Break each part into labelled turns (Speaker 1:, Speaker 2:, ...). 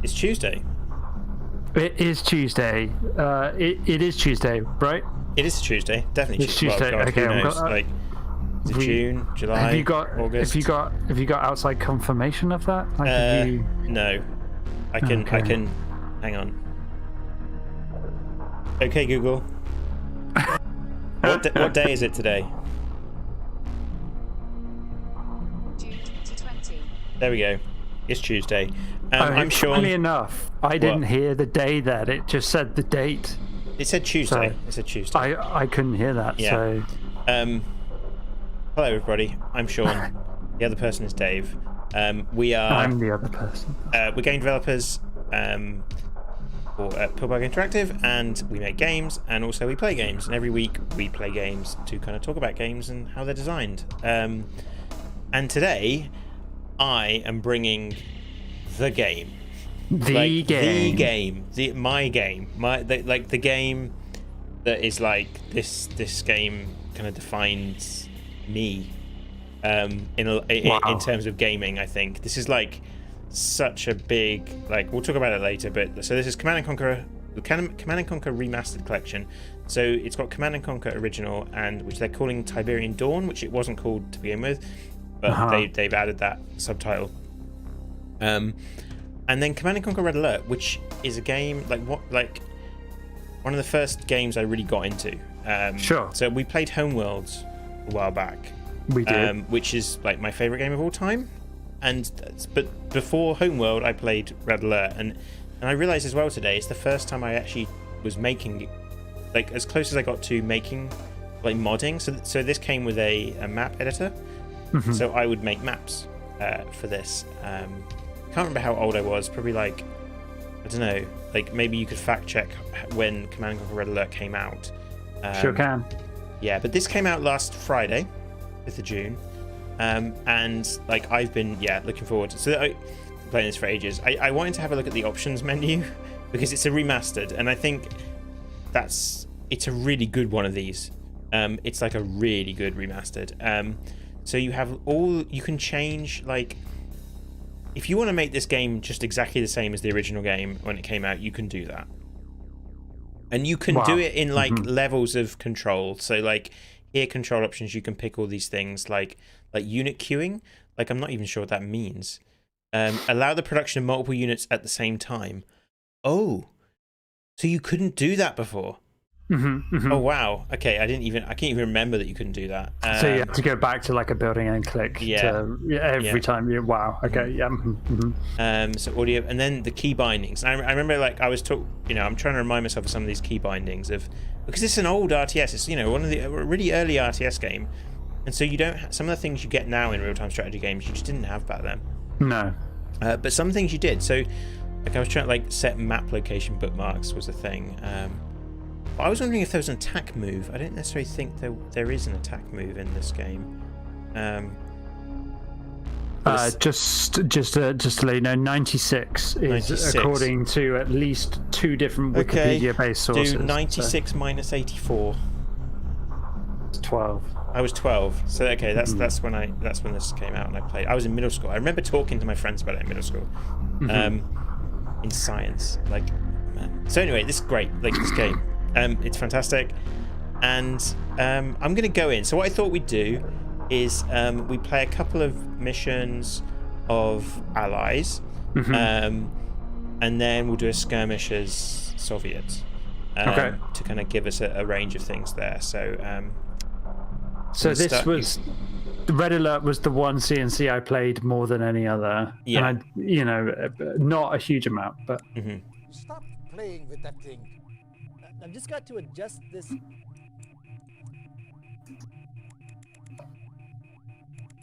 Speaker 1: It's Tuesday.
Speaker 2: It is Tuesday. It is Tuesday, right?
Speaker 1: It is Tuesday. Definitely
Speaker 2: It's Tuesday.
Speaker 1: Well, God,
Speaker 2: okay,
Speaker 1: who knows? Like, is it June, July, August?
Speaker 2: Have you got outside confirmation of that? Like,
Speaker 1: No. I can. Hang on. Okay, Google. What day is it today?
Speaker 3: June 2020.
Speaker 1: There we go. It's Tuesday. I'm Sean.
Speaker 2: Funny enough, I didn't hear the day that. It just said the date.
Speaker 1: It said Tuesday.
Speaker 2: So
Speaker 1: it said Tuesday.
Speaker 2: I couldn't hear that.
Speaker 1: Yeah.
Speaker 2: So.
Speaker 1: Hello, everybody. I'm Sean. The other person is Dave. We are.
Speaker 2: I'm the other person.
Speaker 1: We're game developers for Pillbug Interactive, and we make games, and also we play games. And every week we play games to kind of talk about games and how they're designed. And today, I am bringing the game.
Speaker 2: My
Speaker 1: game that is like this game kind of defines me in terms of gaming. I think this is like such a big, like, we'll talk about it later, but so this is Command & Conquer, the Command & Conquer Remastered collection. So it's got Command & Conquer Original, and which they're calling Tiberian Dawn, which it wasn't called to begin with, but they've added that subtitle. And then Command & Conquer Red Alert, which is a game like one of the first games I really got into.
Speaker 2: Sure.
Speaker 1: So we played Homeworlds a while back.
Speaker 2: We did.
Speaker 1: Which is like my favorite game of all time. But before Homeworld, I played Red Alert, and I realized as well today it's the first time I actually was making, like, as close as I got to making, like, modding. So this came with a map editor, so I would make maps for this. Can't remember how old I was. Probably like, I don't know. Like, maybe you could fact check when Command & Conquer Red Alert came out.
Speaker 2: Sure can.
Speaker 1: Yeah, but this came out last Friday, 5th of June. And like I've been looking forward to, so I've been playing this for ages. I wanted to have a look at the options menu because it's a remastered, and I think it's a really good one of these. It's like a really good remastered. So you can change, like, if you want to make this game just exactly the same as the original game when it came out, you can do that, and you can do it in like levels of control. So like here, control options, you can pick all these things like unit queuing. Like, I'm not even sure what that means. Allow the production of multiple units at the same time. Oh, so you couldn't do that before? Oh wow. Okay, I can't even remember that you couldn't do that.
Speaker 2: So you have to go back to like a building and click every time. Wow. Okay.
Speaker 1: So audio, and then the key bindings. I remember, like, I was I'm trying to remind myself of some of these key bindings because it's an old RTS. It's one of the really early RTS game, and so you don't some of the things you get now in real-time strategy games you just didn't have back then.
Speaker 2: No.
Speaker 1: But some things you did. So like I was trying to like set map location bookmarks was a thing. But I was wondering if there was an attack move. I don't necessarily think there is an attack move in this game.
Speaker 2: Just to let you know, 96 is according to at least 2 different Wikipedia-based sources.
Speaker 1: Do 96 minus 84.
Speaker 2: It's 12.
Speaker 1: I was 12. So okay, that's when this came out and I played. I was in middle school. I remember talking to my friends about it in middle school. In science, like, man. So anyway, this is great. Like, this game. It's fantastic, and I'm going to go in. So what I thought we'd do is we play a couple of missions of allies, and then we'll do a skirmish as Soviets to kind of give us a range of things there. So Red Alert was the one CNC I played more than any other. Yeah, and not a huge amount, but
Speaker 4: stop playing with that thing. I've just got to adjust this.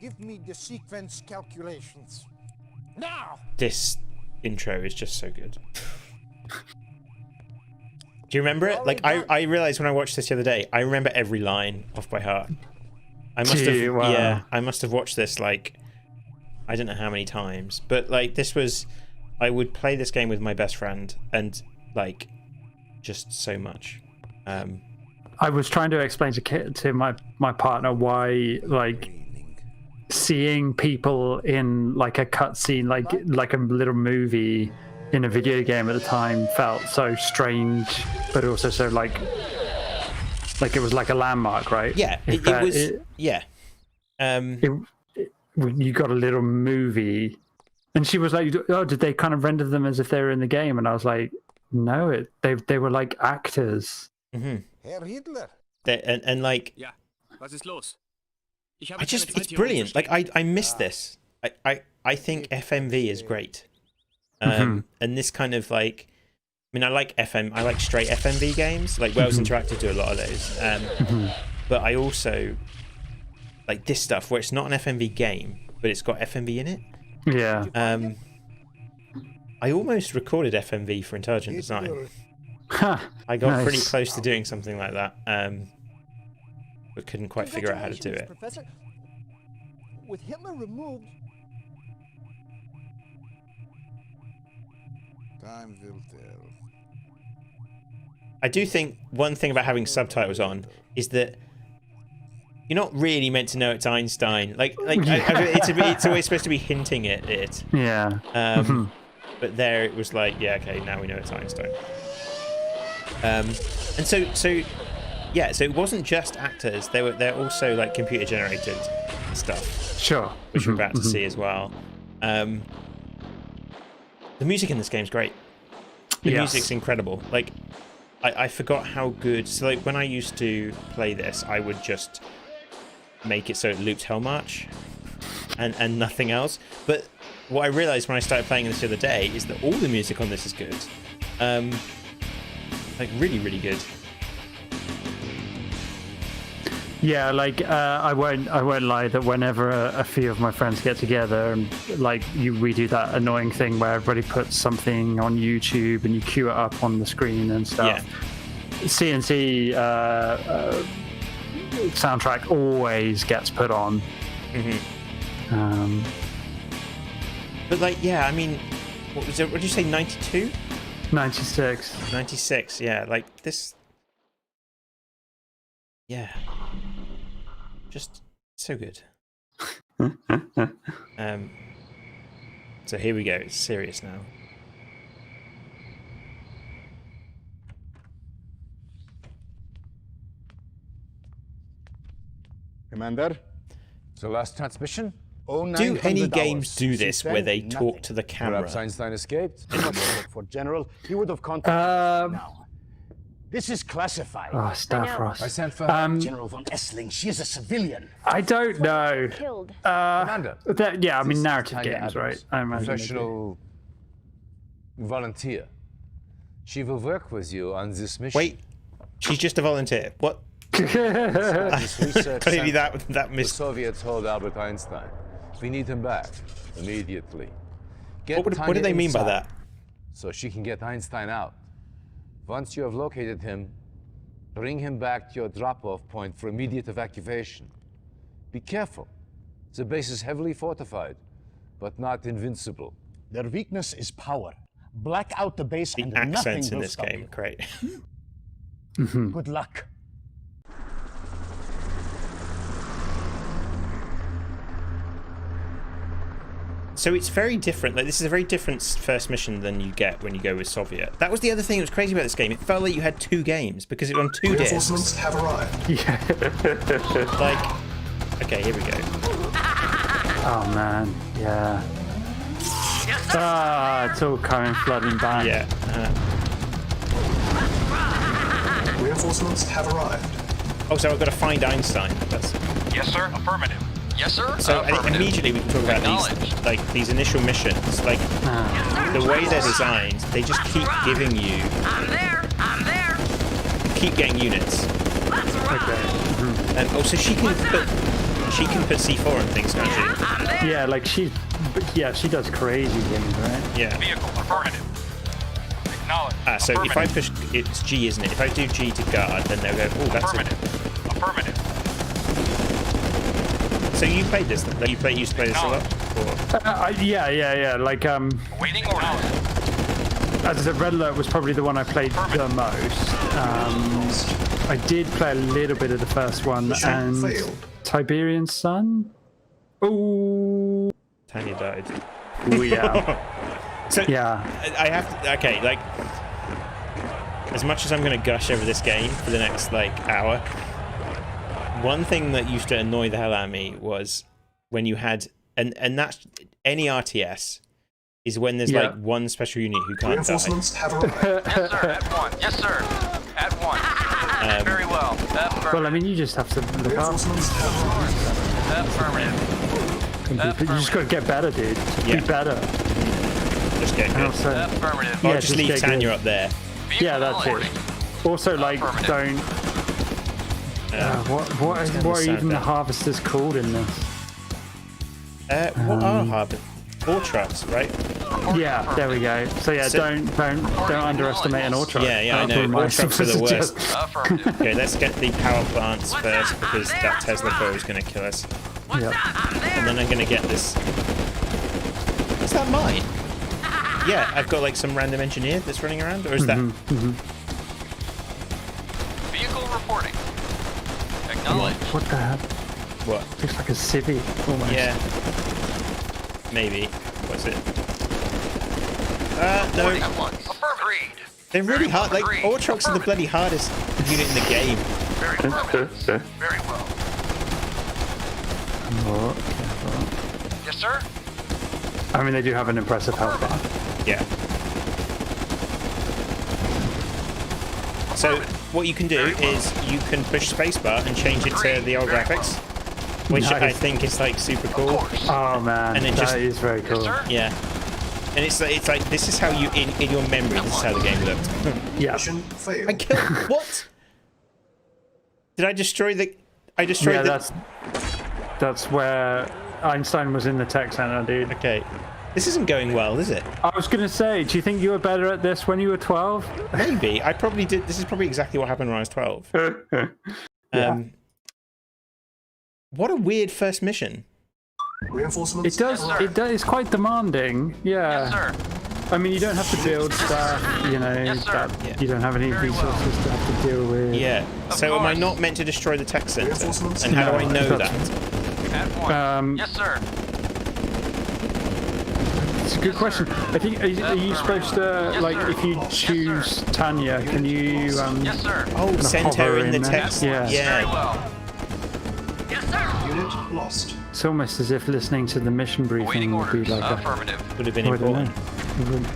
Speaker 4: Give me the sequence calculations. Now!
Speaker 1: This intro is just so good. Do you remember it? Like, I realized when I watched this the other day, I remember every line off by heart. I must have watched this, like, I don't know how many times. But, like, I would play this game with my best friend, and, like, just so much.
Speaker 2: I was trying to explain to my partner why, like, seeing people in like a cutscene, like a little movie, in a video game at the time felt so strange, but also so like it was like a landmark, right?
Speaker 1: Yeah, it was. Yeah.
Speaker 2: You got a little movie, and she was like, "Oh, did they kind of render them as if they were in the game?" And I was like, "No, they were like actors."
Speaker 1: Mm-hmm.
Speaker 4: Herr Hitler.
Speaker 1: And like,
Speaker 5: Ja, was ist los?
Speaker 1: it's brilliant. Like I miss this. I think FMV is great. And this kind of like, I mean, I like straight FMV games. Like Wells Interactive do a lot of those. But I also like this stuff where it's not an FMV game, but it's got FMV in it.
Speaker 2: Yeah.
Speaker 1: I almost recorded FMV for Intelligent Design. I got pretty close to doing something like that, but couldn't quite figure out how to do it.
Speaker 4: Professor. With Hitler removed.
Speaker 6: Time will tell.
Speaker 1: I do think one thing about having subtitles on is that you're not really meant to know it's Einstein. It's always supposed to be hinting at it.
Speaker 2: Yeah.
Speaker 1: But there it was like, yeah, okay, now we know it's Einstein. And so it wasn't just actors. They're also like computer generated stuff.
Speaker 2: Sure.
Speaker 1: Which we're about to see as well. The music in this game's great. The music's incredible. Like, I forgot how good. So like when I used to play this, I would just make it so it looped Hellmarch and nothing else. But what I realized when I started playing this the other day is that all the music on this is good. Like really, really good.
Speaker 2: Yeah, like I won't lie that whenever a few of my friends get together and like we do that annoying thing where everybody puts something on YouTube and you queue it up on the screen and stuff. Yeah. CNC soundtrack always gets put on.
Speaker 1: But like, yeah, I mean, what was it? What did you say? 92?
Speaker 2: 96.
Speaker 1: 96. Yeah, like this. Yeah. Just so good. So here we go. It's serious now.
Speaker 6: Commander?
Speaker 7: The last transmission?
Speaker 1: Do any games do this where they talk to the camera?
Speaker 7: Perhaps Einstein escaped.
Speaker 4: For General, he would have contacted now. This is classified.
Speaker 2: Oh, Stavros.
Speaker 7: I sent for
Speaker 4: General von Essling, she is a civilian.
Speaker 2: I don't know.
Speaker 3: Killed.
Speaker 7: Commander.
Speaker 2: Yeah, I mean,
Speaker 7: This
Speaker 2: narrative
Speaker 7: Tanya
Speaker 2: games,
Speaker 7: Adams,
Speaker 2: right? I imagine they do.
Speaker 7: professional volunteer. She will work with you on this mission.
Speaker 1: Wait, she's just a volunteer. What?
Speaker 7: This research
Speaker 1: Clearly
Speaker 7: center
Speaker 1: that
Speaker 7: the
Speaker 1: missed.
Speaker 7: Soviets told Albert Einstein. We need him back immediately. Get
Speaker 1: What do
Speaker 7: Tanya
Speaker 1: they mean by
Speaker 7: inside
Speaker 1: that?
Speaker 7: So she can get Einstein out. Once you have located him, bring him back to your drop-off point for immediate evacuation. Be careful. The base is heavily fortified, but not invincible.
Speaker 4: Their weakness is power. Black out the base
Speaker 1: The
Speaker 4: and nothing
Speaker 1: accents in
Speaker 4: will
Speaker 1: this
Speaker 4: stop
Speaker 1: game,
Speaker 4: you.
Speaker 1: great.
Speaker 4: Good luck.
Speaker 1: So it's very different. Like this is a very different first mission than you get when you go with Soviet. That was the other thing that was crazy about this game. It felt like you had two games because it was on two discs.
Speaker 8: Reinforcements have arrived.
Speaker 2: Yeah.
Speaker 1: Like, okay, here we go.
Speaker 2: Oh man, yeah. Ah, it's all coming flooding back.
Speaker 1: Yeah.
Speaker 8: Reinforcements have arrived.
Speaker 1: Oh, so I've got to find Einstein. That's...
Speaker 5: Yes, sir. Affirmative. Yes, sir.
Speaker 1: So I think immediately we can talk about these initial missions. Like the way they're designed, they just keep giving you.
Speaker 9: I'm there.
Speaker 1: Keep getting units.
Speaker 2: Okay.
Speaker 1: And also she can put C4 and things, can't she?
Speaker 2: Yeah, like she does crazy things, right?
Speaker 1: Yeah.
Speaker 5: Vehicle. Affirmative. Acknowledge.
Speaker 1: So if I push, it's G, isn't it? If I do G to guard, then they'll go, oh, that's
Speaker 5: Affirmative.
Speaker 1: So you played this? Like you used to play this a lot? Or?
Speaker 2: Yeah. Like
Speaker 5: Waiting orders.
Speaker 2: as I said, Red Alert was probably the one I played the most. I did play a little bit of the first one
Speaker 8: Mission
Speaker 2: and
Speaker 8: failed.
Speaker 2: Tiberian Sun. Oh,
Speaker 1: Tanya died.
Speaker 2: Ooh, yeah.
Speaker 1: So
Speaker 2: Yeah.
Speaker 1: I have to, okay, like, as much as I'm going to gush over this game for the next, like, hour, one thing that used to annoy the hell out of me was when you had, and that's any RTS, is when there's, like, one special unit who can't die.
Speaker 8: Reinforcements have arrived.
Speaker 5: Yes, sir. At one. Yes, sir. At one. Very well.
Speaker 2: Well, I mean, you just have to look up.
Speaker 8: Reinforcements have arrived.
Speaker 5: Affirmative.
Speaker 2: You just got to get better, dude. Just
Speaker 1: Yeah.
Speaker 2: be better.
Speaker 1: Just get
Speaker 2: And
Speaker 1: good.
Speaker 2: also,
Speaker 5: Affirmative.
Speaker 1: Or
Speaker 2: yeah,
Speaker 1: just leave
Speaker 2: get good.
Speaker 1: Tanya up there.
Speaker 2: Yeah, that's it. Also, like, don't. What are even the harvesters called in this?
Speaker 1: What are harvest? Ore trucks, right?
Speaker 2: Yeah, there we go. So yeah, don't underestimate an ore truck.
Speaker 1: Yeah, I know. Ore trucks are the worst.
Speaker 5: Affirmative.
Speaker 1: Okay, let's get the power plants first because that Tesla coil is going to kill us.
Speaker 2: Yep.
Speaker 1: And then I'm going to get this. Is that mine? Yeah, I've got like some random engineer that's running around, or is that?
Speaker 5: Vehicle reporting. Acknowledge.
Speaker 2: What the hell?
Speaker 1: What?
Speaker 2: Looks like a civvy almost.
Speaker 1: Yeah. Maybe. What's it? No.
Speaker 5: At once. Agreed.
Speaker 1: They're really hard. Like, ore trucks are the bloody hardest unit in the game.
Speaker 5: Very affirmative. Very well.
Speaker 2: Oh,
Speaker 5: Yes, sir.
Speaker 2: I mean, they do have an impressive health bar.
Speaker 1: Yeah. So what you can do is you can push spacebar and change it to the old graphics, which
Speaker 2: Nice.
Speaker 1: I think is like super cool.
Speaker 2: Oh man,
Speaker 1: And it
Speaker 2: that
Speaker 1: just-
Speaker 2: is very cool.
Speaker 5: Yes, sir.
Speaker 1: Yeah. And it's like this is how you in your memory this is how the game looked.
Speaker 2: Yeah.
Speaker 8: Mission
Speaker 1: I
Speaker 8: failed.
Speaker 1: killed what? Did I destroy the? I destroyed
Speaker 2: Yeah,
Speaker 1: the.
Speaker 2: that's where Einstein was in the tech center, dude.
Speaker 1: Okay. This isn't going well, is it?
Speaker 2: I was gonna say, do you think you were better at this when you were 12?
Speaker 1: Maybe. I probably did. This is probably exactly what happened when I was 12.
Speaker 2: Yeah.
Speaker 1: What a weird first mission.
Speaker 8: Reinforcements
Speaker 2: It does.
Speaker 8: have arrived.
Speaker 2: It does. It's quite demanding. Yeah.
Speaker 5: Yes, sir.
Speaker 2: I mean, you don't have to build stuff. You know,
Speaker 5: Yes, sir.
Speaker 2: that you don't have any resources to have to deal with.
Speaker 1: Yeah. So am I not meant to destroy the tech center? And how do I know that?
Speaker 5: At one. Yes, sir.
Speaker 2: It's a good question. I think are you supposed to like if you choose Tanya, can you
Speaker 5: Yes, sir.
Speaker 1: Oh, send her
Speaker 2: hover
Speaker 1: in the
Speaker 2: in there.
Speaker 1: text.
Speaker 2: Yeah.
Speaker 5: Very
Speaker 1: Yeah.
Speaker 5: well.
Speaker 9: Yes, sir.
Speaker 8: Unit lost.
Speaker 2: It's almost as if listening to the mission briefing
Speaker 5: Awaiting
Speaker 2: would be
Speaker 5: orders.
Speaker 2: like a.
Speaker 5: Affirmative.
Speaker 1: Would have been
Speaker 2: I don't know.
Speaker 1: important.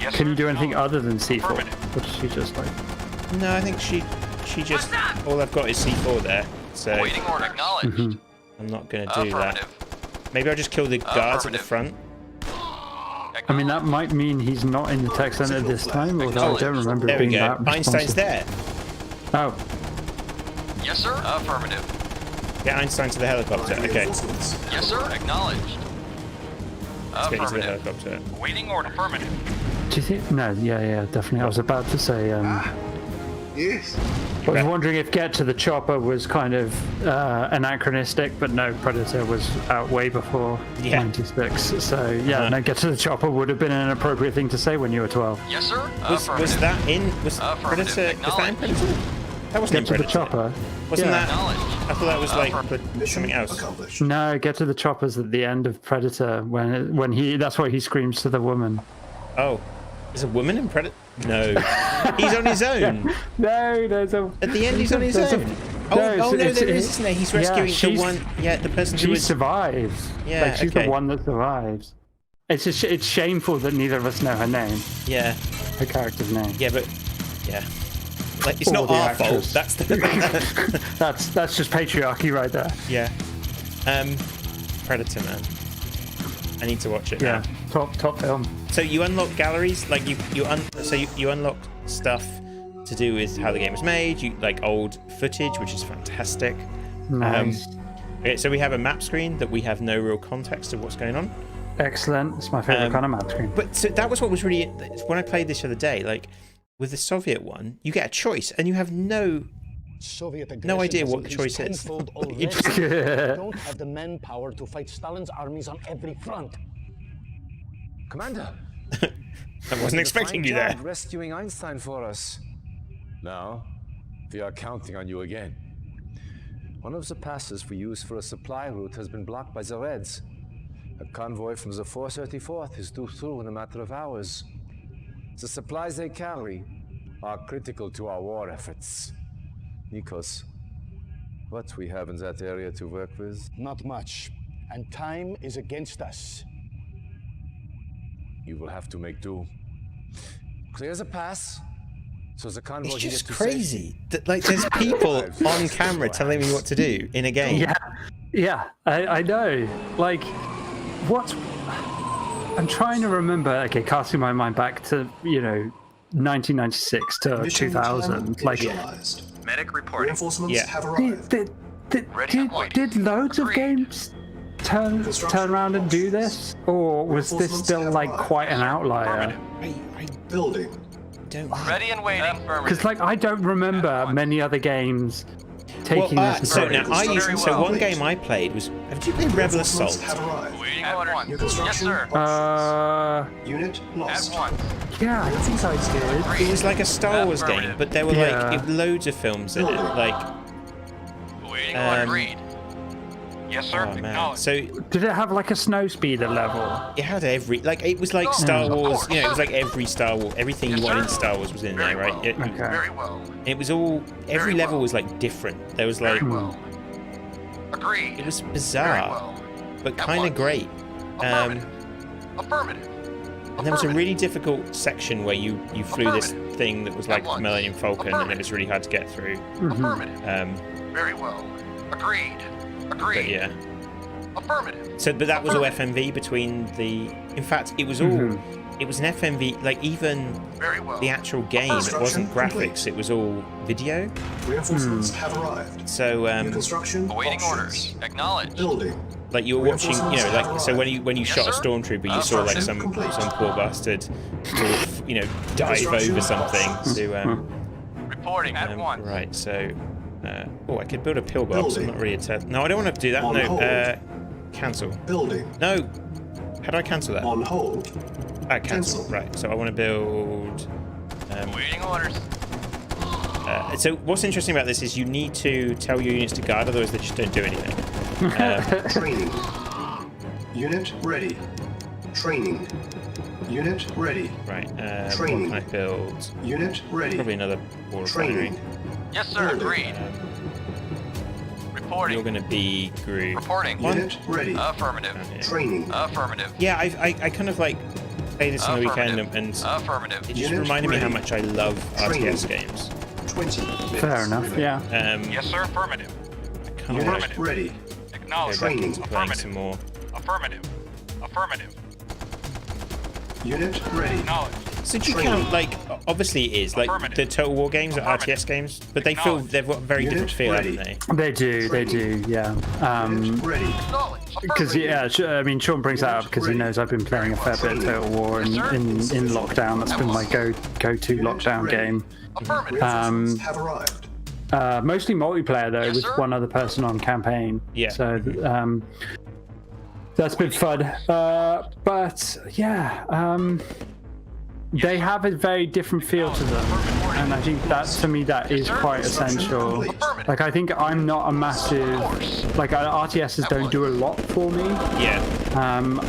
Speaker 5: Yes,
Speaker 2: Can
Speaker 5: sir.
Speaker 2: you do anything other than C4?
Speaker 5: Affirmative.
Speaker 2: Or does she just like?
Speaker 1: No, I think she just all I've got is C4 there. So
Speaker 5: Awaiting order. Acknowledged.
Speaker 1: I'm not gonna do that.
Speaker 5: Affirmative.
Speaker 1: Maybe I'll just kill the guards at the front.
Speaker 2: I mean, that might mean he's not in the tech center this time, although I don't remember
Speaker 1: There
Speaker 2: it
Speaker 1: we
Speaker 2: being
Speaker 1: go.
Speaker 2: that
Speaker 1: Einstein's
Speaker 2: responsive.
Speaker 1: there.
Speaker 2: Oh,
Speaker 5: Yes, sir. Affirmative.
Speaker 1: Get Einstein to the helicopter. Okay.
Speaker 8: Reinforcements.
Speaker 5: Yes, sir. Acknowledged.
Speaker 1: Let's get you to the
Speaker 5: Affirmative.
Speaker 1: helicopter.
Speaker 5: Awaiting order. Affirmative.
Speaker 2: do you think? No, yeah, definitely. I was about to say.
Speaker 6: Yes.
Speaker 2: I was wondering if Get to the Chopper was kind of anachronistic, but no, Predator was out way before
Speaker 1: Yeah.
Speaker 2: 96. So yeah, no, Get to the Chopper would have been an appropriate thing to say when you were 12.
Speaker 5: Yes, sir.
Speaker 1: Was
Speaker 5: Affirmative.
Speaker 1: that in was
Speaker 5: Affirmative.
Speaker 1: Predator? Was that in Predator? That wasn't in
Speaker 2: Get to the
Speaker 1: Predator.
Speaker 2: Chopper.
Speaker 1: Wasn't
Speaker 2: Yeah.
Speaker 1: that?
Speaker 5: Acknowledged.
Speaker 1: I thought that was like
Speaker 8: Mission
Speaker 1: something else.
Speaker 8: accomplished.
Speaker 2: No, Get to the Chopper's at the end of Predator when he that's why he screams to the woman.
Speaker 1: Oh, there's a woman in Predator? No, he's on his own.
Speaker 2: No, there's a
Speaker 1: At the end, he's on his
Speaker 2: there's a-
Speaker 1: own.
Speaker 2: No,
Speaker 1: No,
Speaker 2: it's-
Speaker 1: there is, isn't there? He's
Speaker 2: yeah,
Speaker 1: rescuing the
Speaker 2: she's-
Speaker 1: one. Yeah, the person who
Speaker 2: She
Speaker 1: was.
Speaker 2: survives.
Speaker 1: Yeah,
Speaker 2: like she's
Speaker 1: okay.
Speaker 2: the one that survives. It's just, it's shameful that neither of us know her name,
Speaker 1: Yeah,
Speaker 2: her character's name.
Speaker 1: yeah, but yeah, like it's
Speaker 2: Or
Speaker 1: not
Speaker 2: the
Speaker 1: our fault.
Speaker 2: actress.
Speaker 1: That's the.
Speaker 2: That's just patriarchy right there.
Speaker 1: Yeah. Predator, man. I need to watch it
Speaker 2: Yeah,
Speaker 1: now.
Speaker 2: top film.
Speaker 1: So you unlock galleries, like you unlock stuff to do with how the game was made. You like old footage, which is fantastic.
Speaker 2: Nice,
Speaker 1: Okay, so we have a map screen that we have no real context of what's going on.
Speaker 2: excellent. It's my favorite kind of map screen.
Speaker 1: But so that was what was really when I played this the other day. Like with the Soviet one, you get a choice, and you have no idea what the choice is. You just-
Speaker 4: don't have the manpower to fight Stalin's armies on every front.
Speaker 7: Commander,
Speaker 1: I wasn't expecting you there.
Speaker 7: rescuing Einstein for us. Now, we are counting on you again. One of the passes we use for a supply route has been blocked by the Reds. A convoy from the 434th is due through in a matter of hours. The supplies they carry are critical to our war efforts. Nikos, what we have in that area to work with?
Speaker 10: Not much. And time is against us.
Speaker 7: You will have to make do. Clear the pass, so the convoy
Speaker 1: It's
Speaker 7: can
Speaker 1: just
Speaker 7: get to
Speaker 1: crazy that like there's people on camera telling me what to do in a game.
Speaker 2: Yeah, I know. Like, what? I'm trying to remember. Okay, casting my mind back to 1996 to 2000. Like,
Speaker 5: Medic reporting.
Speaker 8: Reinforcements
Speaker 1: Yeah.
Speaker 8: have arrived.
Speaker 2: did loads of games turn around and do this, or was this still like quite an outlier?
Speaker 8: Building.
Speaker 5: Ready and waiting.
Speaker 2: Because like I don't remember many other games taking this
Speaker 1: so
Speaker 2: approach.
Speaker 1: now one game I played was. Did you play Rebel
Speaker 8: Reinforcements
Speaker 1: Assault?
Speaker 8: have arrived.
Speaker 5: Waiting
Speaker 9: At
Speaker 5: orders.
Speaker 9: once.
Speaker 8: New
Speaker 5: Yes,
Speaker 8: construction.
Speaker 5: sir.
Speaker 8: Unit
Speaker 5: At
Speaker 8: lost.
Speaker 5: once.
Speaker 2: Yeah, I think I did.
Speaker 1: It was like a Star Wars game,
Speaker 5: Affirmative.
Speaker 1: but there were
Speaker 2: Yeah.
Speaker 1: like loads of films in it. Like,
Speaker 5: Waiting
Speaker 1: Um,
Speaker 5: order. Agreed. Yes, sir.
Speaker 1: oh man.
Speaker 5: Acknowledged.
Speaker 1: So
Speaker 2: Did it have like a snow speeder level?
Speaker 1: it had it was like Star
Speaker 5: of
Speaker 1: Wars.
Speaker 5: course.
Speaker 1: It was like every Star Wars, everything
Speaker 5: Yes,
Speaker 1: you wanted in
Speaker 5: sir.
Speaker 1: Star Wars was in
Speaker 5: Very
Speaker 1: there, right?
Speaker 5: well.
Speaker 2: Okay.
Speaker 5: Very well.
Speaker 1: It was all every
Speaker 5: Very
Speaker 1: level
Speaker 5: well.
Speaker 1: was like different. There was like
Speaker 5: Very well. Agreed.
Speaker 1: it was
Speaker 5: Very
Speaker 1: bizarre,
Speaker 5: well.
Speaker 1: but
Speaker 5: At
Speaker 1: kind of
Speaker 5: once.
Speaker 1: great.
Speaker 5: Affirmative. Affirmative.
Speaker 1: And there was a
Speaker 5: Affirmative.
Speaker 1: really difficult section where you flew this
Speaker 5: Affirmative.
Speaker 1: thing that was
Speaker 5: At
Speaker 1: like
Speaker 5: once.
Speaker 1: Millennium Falcon, and it
Speaker 5: Affirmative.
Speaker 1: was really hard to get through.
Speaker 5: Affirmative. Very well. Agreed. Agreed.
Speaker 1: But yeah.
Speaker 5: Affirmative.
Speaker 1: So, but that was all
Speaker 5: Affirmative.
Speaker 1: FMV between the. In fact, it was all. It was an FMV. Like even
Speaker 5: Very well.
Speaker 1: the actual game, it wasn't
Speaker 8: Construction
Speaker 1: graphics. It was all video.
Speaker 8: Reinforcements have arrived.
Speaker 1: So,
Speaker 8: New construction.
Speaker 5: Awaiting
Speaker 8: options.
Speaker 5: orders. Acknowledged.
Speaker 8: Building.
Speaker 1: like you were watching, like so when you shot a
Speaker 5: sir.
Speaker 1: stormtrooper, you saw like some poor bastard, sort of, dive over something to.
Speaker 5: Reporting at once.
Speaker 1: Right. So. Oh, I could build a pillbox. I'm not really a test. No, I don't want to do that.
Speaker 8: On
Speaker 1: No.
Speaker 8: hold.
Speaker 1: Cancel.
Speaker 8: Building.
Speaker 1: No. How do I cancel that?
Speaker 8: On hold.
Speaker 1: Cancel.
Speaker 8: Cancel.
Speaker 1: Right. So I want to build.
Speaker 5: Awaiting orders.
Speaker 1: So what's interesting about this is you need to tell your units to guard, otherwise they just don't do anything.
Speaker 8: Training. Unit ready. Training. Unit ready.
Speaker 1: Right. What
Speaker 8: Training.
Speaker 1: can I build?
Speaker 8: Unit ready.
Speaker 1: Probably another war refinery.
Speaker 8: Training.
Speaker 5: Yes, sir.
Speaker 8: Building.
Speaker 5: Agreed. Reporting.
Speaker 1: You're going to be Groot.
Speaker 5: Reporting.
Speaker 8: Unit ready.
Speaker 5: Affirmative.
Speaker 1: Down here.
Speaker 8: Training.
Speaker 5: Affirmative.
Speaker 1: Yeah, I kind of like play this on the weekend, and
Speaker 5: Affirmative.
Speaker 1: it just
Speaker 8: Unit
Speaker 1: reminded me how
Speaker 8: ready.
Speaker 1: much I love
Speaker 8: Training.
Speaker 1: RTS games.
Speaker 8: 20 minutes.
Speaker 2: Fair enough. Yeah.
Speaker 5: Yes, sir. Affirmative.
Speaker 1: Kind of
Speaker 8: Unit
Speaker 1: like
Speaker 8: ready.
Speaker 1: go
Speaker 5: Acknowledged.
Speaker 1: back
Speaker 8: Training.
Speaker 1: into playing some more.
Speaker 5: Affirmative. Affirmative.
Speaker 8: Unit ready.
Speaker 5: Acknowledged.
Speaker 1: So do you
Speaker 8: Training.
Speaker 1: count, like, obviously it is, like,
Speaker 5: Affirmative.
Speaker 1: the Total War games are
Speaker 5: Affirmative.
Speaker 1: RTS games, but they feel, they've got a very
Speaker 8: Unit
Speaker 1: different feel,
Speaker 8: ready.
Speaker 1: haven't they?
Speaker 2: They do, yeah.
Speaker 8: Unit ready.
Speaker 5: Acknowledged.
Speaker 2: Because I mean, Sean brings that up because he knows I've been playing a fair bit of Total War in lockdown. That's been my go-to lockdown game.
Speaker 5: Affirmative.
Speaker 8: Reinforcements have arrived.
Speaker 2: Mostly multiplayer though,
Speaker 5: Yes,
Speaker 2: with
Speaker 5: sir.
Speaker 2: one other person on campaign.
Speaker 1: Yeah.
Speaker 2: So that's been fun. But yeah, they have a very different feel to them, and I think that to me that is quite essential. Like I think I'm not a massive RTSs don't do a lot for me.
Speaker 1: Yeah.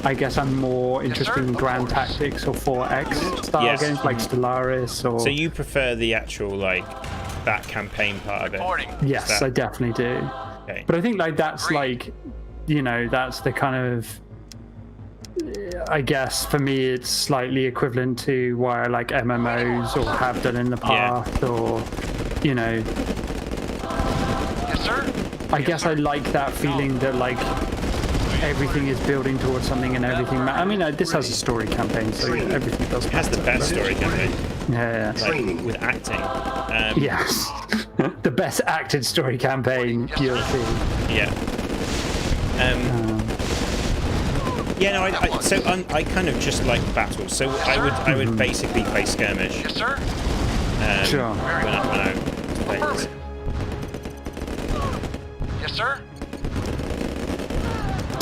Speaker 2: I guess I'm more interested in Grand Tactics or 4X style
Speaker 1: Yes.
Speaker 2: games like Stellaris or.
Speaker 1: So you prefer the actual, like, that campaign part of it?
Speaker 5: Reporting.
Speaker 2: Yes,
Speaker 1: that-
Speaker 2: I definitely do.
Speaker 1: Okay.
Speaker 2: But I think like that's like, that's the kind of, I guess for me it's slightly equivalent to why I like MMOs or have done in the past, or
Speaker 5: Yes, sir.
Speaker 2: I guess I like that feeling that like everything is building towards something and everything. I mean, this has a story campaign, so everything does.
Speaker 1: It has the best story campaign,
Speaker 2: Yeah.
Speaker 1: like, with acting.
Speaker 2: Yes. The best acted story campaign you'll see.
Speaker 1: Yeah. Yeah, no, I kind of just like battles, so I would basically play skirmish.
Speaker 5: Yes, sir.
Speaker 2: Sure.
Speaker 1: When I play this.
Speaker 5: Affirmative. Yes, sir.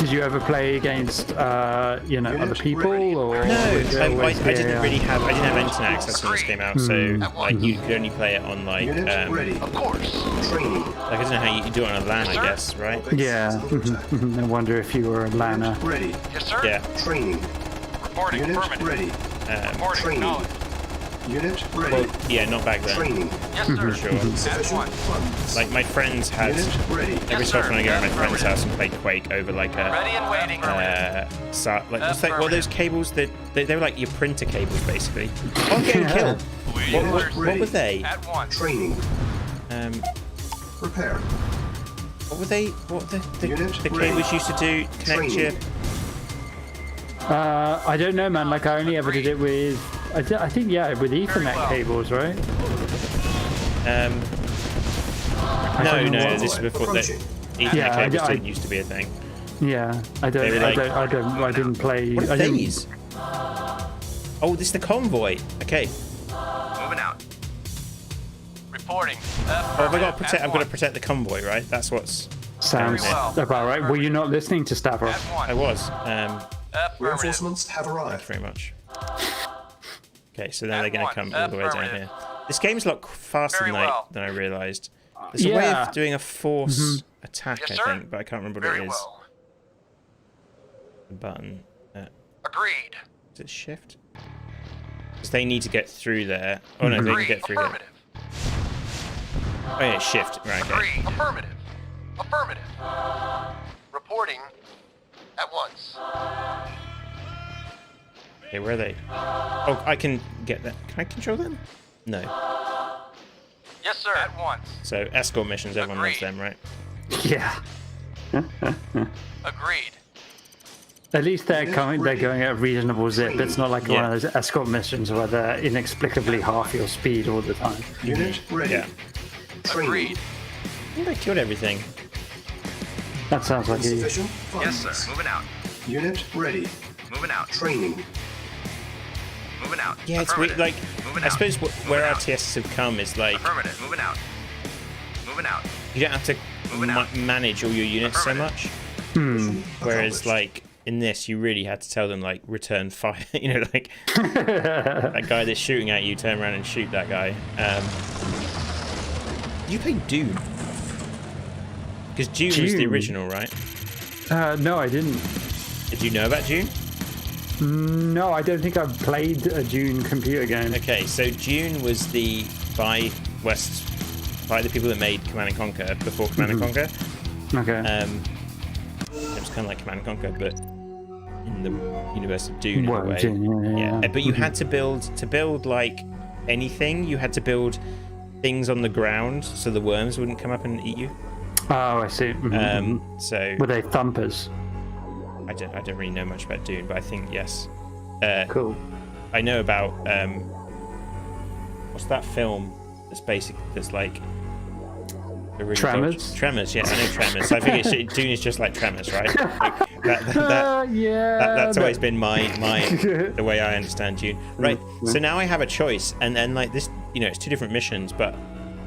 Speaker 2: Did you ever play against, other people? Or
Speaker 1: No,
Speaker 2: was it
Speaker 1: I
Speaker 2: always
Speaker 1: didn't
Speaker 2: the,
Speaker 1: really have. I didn't have internet access when this came out, so like you could only play it on like
Speaker 8: Unit ready.
Speaker 5: Of course.
Speaker 8: Training.
Speaker 1: like I don't know how you do it on a LAN, I guess, right?
Speaker 2: Yeah. I wonder if you were a LANer.
Speaker 8: Unit ready.
Speaker 5: Yes, sir.
Speaker 1: Yeah.
Speaker 8: Training.
Speaker 5: Reporting.
Speaker 8: Unit
Speaker 5: Affirmative.
Speaker 8: ready.
Speaker 5: Reporting.
Speaker 8: Training.
Speaker 5: Acknowledged.
Speaker 8: Unit ready.
Speaker 1: Well, yeah, not back then.
Speaker 8: Training.
Speaker 5: Yes, sir.
Speaker 1: Sure.
Speaker 5: At
Speaker 8: Sufficient
Speaker 5: once.
Speaker 8: funds.
Speaker 1: Like my friends had.
Speaker 8: Unit ready.
Speaker 1: Every
Speaker 5: Yes,
Speaker 1: so often
Speaker 5: sir.
Speaker 1: I go to my friend's
Speaker 5: Affirmative.
Speaker 1: house and play Quake over like a.
Speaker 5: Ready and waiting.
Speaker 1: What's that? What are those cables that they were like your printer cables basically? Oh, I'm getting killed. What were they?
Speaker 5: At once.
Speaker 8: Training. Prepare.
Speaker 1: What were they? What the
Speaker 8: Unit
Speaker 1: cables
Speaker 8: ready.
Speaker 1: used to do? Connect your.
Speaker 8: Training.
Speaker 2: I don't know, man. Like I only ever did it with, I think with Ethernet
Speaker 5: well.
Speaker 2: cables, right?
Speaker 1: No, this is before that.
Speaker 8: Approaching.
Speaker 1: Ethernet
Speaker 2: Yeah,
Speaker 1: cables
Speaker 2: I-
Speaker 1: didn't used to be a thing.
Speaker 2: Yeah, I don't,
Speaker 1: They were like-
Speaker 2: I didn't play.
Speaker 1: What
Speaker 2: I
Speaker 1: are
Speaker 2: didn't,
Speaker 1: these? Oh, this is the convoy. Okay.
Speaker 5: Moving out. Reporting.
Speaker 1: Oh, have I got to protect? I've got to protect the convoy, right? That's what's.
Speaker 2: Sounds
Speaker 5: Very well.
Speaker 2: about right. Were you not listening to Stavros?
Speaker 5: At once.
Speaker 1: I was.
Speaker 5: Affirmative.
Speaker 8: Reinforcements have arrived.
Speaker 1: Very much. Okay, so then they're going to
Speaker 5: once.
Speaker 1: come all the way down
Speaker 5: Affirmative.
Speaker 1: here. This game's a lot faster
Speaker 5: Very well.
Speaker 1: than I realised. There's a way
Speaker 2: Yeah.
Speaker 1: of doing a force attack,
Speaker 5: Yes,
Speaker 1: I
Speaker 5: sir.
Speaker 1: think, but I can't remember what
Speaker 5: Very
Speaker 1: it is.
Speaker 5: well.
Speaker 1: The button.
Speaker 5: Agreed.
Speaker 1: Is it shift? Because they need to get through there. Oh no, they can
Speaker 5: Agreed.
Speaker 1: get through there.
Speaker 5: Affirmative.
Speaker 1: Oh yeah, shift. Right, okay.
Speaker 5: Agreed. Affirmative. Affirmative. Reporting. At once.
Speaker 1: Okay, where are they? Oh, I can get that. Can I control them? No.
Speaker 5: Yes, sir. At once.
Speaker 1: So escort missions, everyone loves
Speaker 5: Agreed.
Speaker 1: them, right?
Speaker 2: Yeah.
Speaker 5: Agreed.
Speaker 2: At least they're coming. They're going at a reasonable zip. It's not like one
Speaker 1: Yeah.
Speaker 2: of those escort missions where they're inexplicably half your speed all the time.
Speaker 8: Unit ready.
Speaker 1: Yeah.
Speaker 8: Training.
Speaker 5: Agreed.
Speaker 1: I think I killed everything.
Speaker 2: That sounds like you.
Speaker 8: Insufficient funds.
Speaker 5: Yes, sir. Moving out.
Speaker 8: Unit ready.
Speaker 5: Moving out.
Speaker 8: Training.
Speaker 5: Moving out.
Speaker 1: Yeah, it's weird. Like,
Speaker 5: Moving
Speaker 1: I
Speaker 5: out.
Speaker 1: suppose where
Speaker 5: Moving out.
Speaker 1: RTSs have come is like
Speaker 5: Affirmative. Moving out. Moving out.
Speaker 1: you don't have to
Speaker 5: Moving out.
Speaker 1: manage all your units so
Speaker 5: Affirmative.
Speaker 1: much.
Speaker 8: Mission
Speaker 1: Whereas,
Speaker 8: accomplished.
Speaker 1: like in this, you really had to tell them like return fire. You know, like that guy that's shooting at you, turn around and shoot that guy. You played Dune because Dune was the
Speaker 2: Dune?
Speaker 1: original, right?
Speaker 2: No, I didn't.
Speaker 1: Did you know about Dune?
Speaker 2: No, I don't think I've played a Dune computer game.
Speaker 1: Okay, so Dune was by the people that made Command and Conquer before Command and Conquer.
Speaker 2: Okay.
Speaker 1: It was kind of like Command and Conquer, but in the universe of Dune in a
Speaker 2: Well,
Speaker 1: way.
Speaker 2: Dune, yeah.
Speaker 1: But you had to build like anything. You had to build things on the ground so the worms wouldn't come up and eat you.
Speaker 2: Oh, I see.
Speaker 1: So
Speaker 2: Were they thumpers?
Speaker 1: I don't really know much about Dune, but I think yes.
Speaker 2: Cool.
Speaker 1: I know about what's that film that's like a really
Speaker 2: Tremors?
Speaker 1: Tremors, yeah, I know Tremors. I think Dune is just like Tremors, right? Like, that's always been my the way I understand Dune. Right. So now I have a choice, and then like this, it's two different missions, but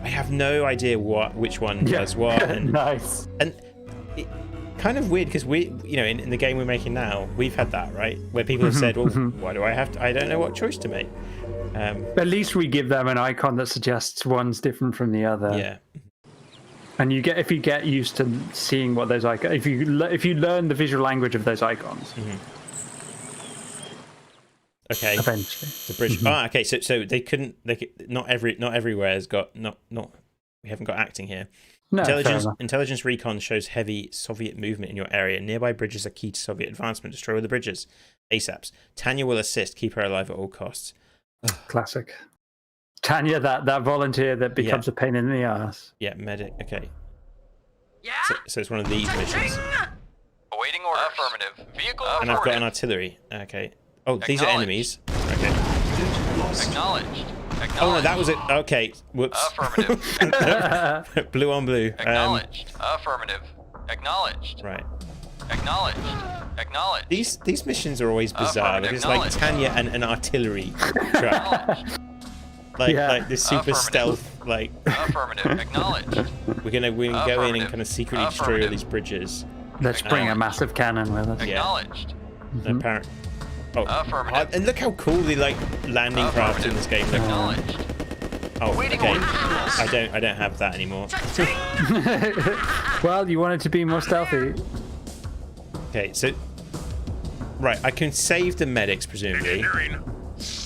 Speaker 1: I have no idea which one does what. And
Speaker 2: Nice.
Speaker 1: and it, kind of weird because we, in the game we're making now, we've had that, right? Where people have said, well, why do I have to? I don't know what choice to make.
Speaker 2: At least we give them an icon that suggests one's different from the other.
Speaker 1: Yeah.
Speaker 2: And if you get used to seeing what those icons, if you learn the visual language of those icons,
Speaker 1: Okay.
Speaker 2: eventually.
Speaker 1: The bridge. Okay. So not everywhere has got not. We haven't got acting here.
Speaker 2: No, fair enough.
Speaker 1: Intelligence recon shows heavy Soviet movement in your area. Nearby bridges are key to Soviet advancement. Destroy all the bridges. ASAPs. Tanya will assist. Keep her alive at all costs.
Speaker 2: Classic. Tanya, that volunteer that becomes
Speaker 1: Yeah.
Speaker 2: a pain in the ass.
Speaker 1: Yeah, medic. Okay.
Speaker 9: Yeah?
Speaker 1: So it's one of these missions.
Speaker 5: Awaiting orders. Affirmative. Vehicle
Speaker 1: And I've got an
Speaker 5: reported.
Speaker 1: artery. Okay. Oh, these are enemies. Okay.
Speaker 8: Unit lost.
Speaker 5: Acknowledged.
Speaker 1: Oh no, that was it. Okay. Whoops.
Speaker 5: Affirmative.
Speaker 1: Blue on blue.
Speaker 5: Acknowledged. Affirmative. Acknowledged.
Speaker 1: Right.
Speaker 5: Acknowledged. Acknowledged.
Speaker 1: These missions are always bizarre
Speaker 5: Affirmative.
Speaker 1: because it's like Tanya and an artillery truck.
Speaker 5: Acknowledged.
Speaker 1: Like this super
Speaker 5: Affirmative.
Speaker 1: stealth. Like
Speaker 5: Affirmative. Acknowledged.
Speaker 1: we're gonna go in and
Speaker 5: Affirmative.
Speaker 1: kind of secretly destroy all
Speaker 5: Affirmative.
Speaker 1: these bridges.
Speaker 2: Let's bring a massive cannon with us.
Speaker 1: Yeah.
Speaker 5: Acknowledged.
Speaker 1: Apparent. Oh,
Speaker 5: Affirmative.
Speaker 1: and look how cool the like landing craft in this game look.
Speaker 5: Acknowledged.
Speaker 1: Oh,
Speaker 5: Waiting
Speaker 1: okay.
Speaker 5: orders.
Speaker 1: I don't have that anymore.
Speaker 2: Well, you wanted to be more stealthy.
Speaker 1: Okay, so right, I can save the medics presumably.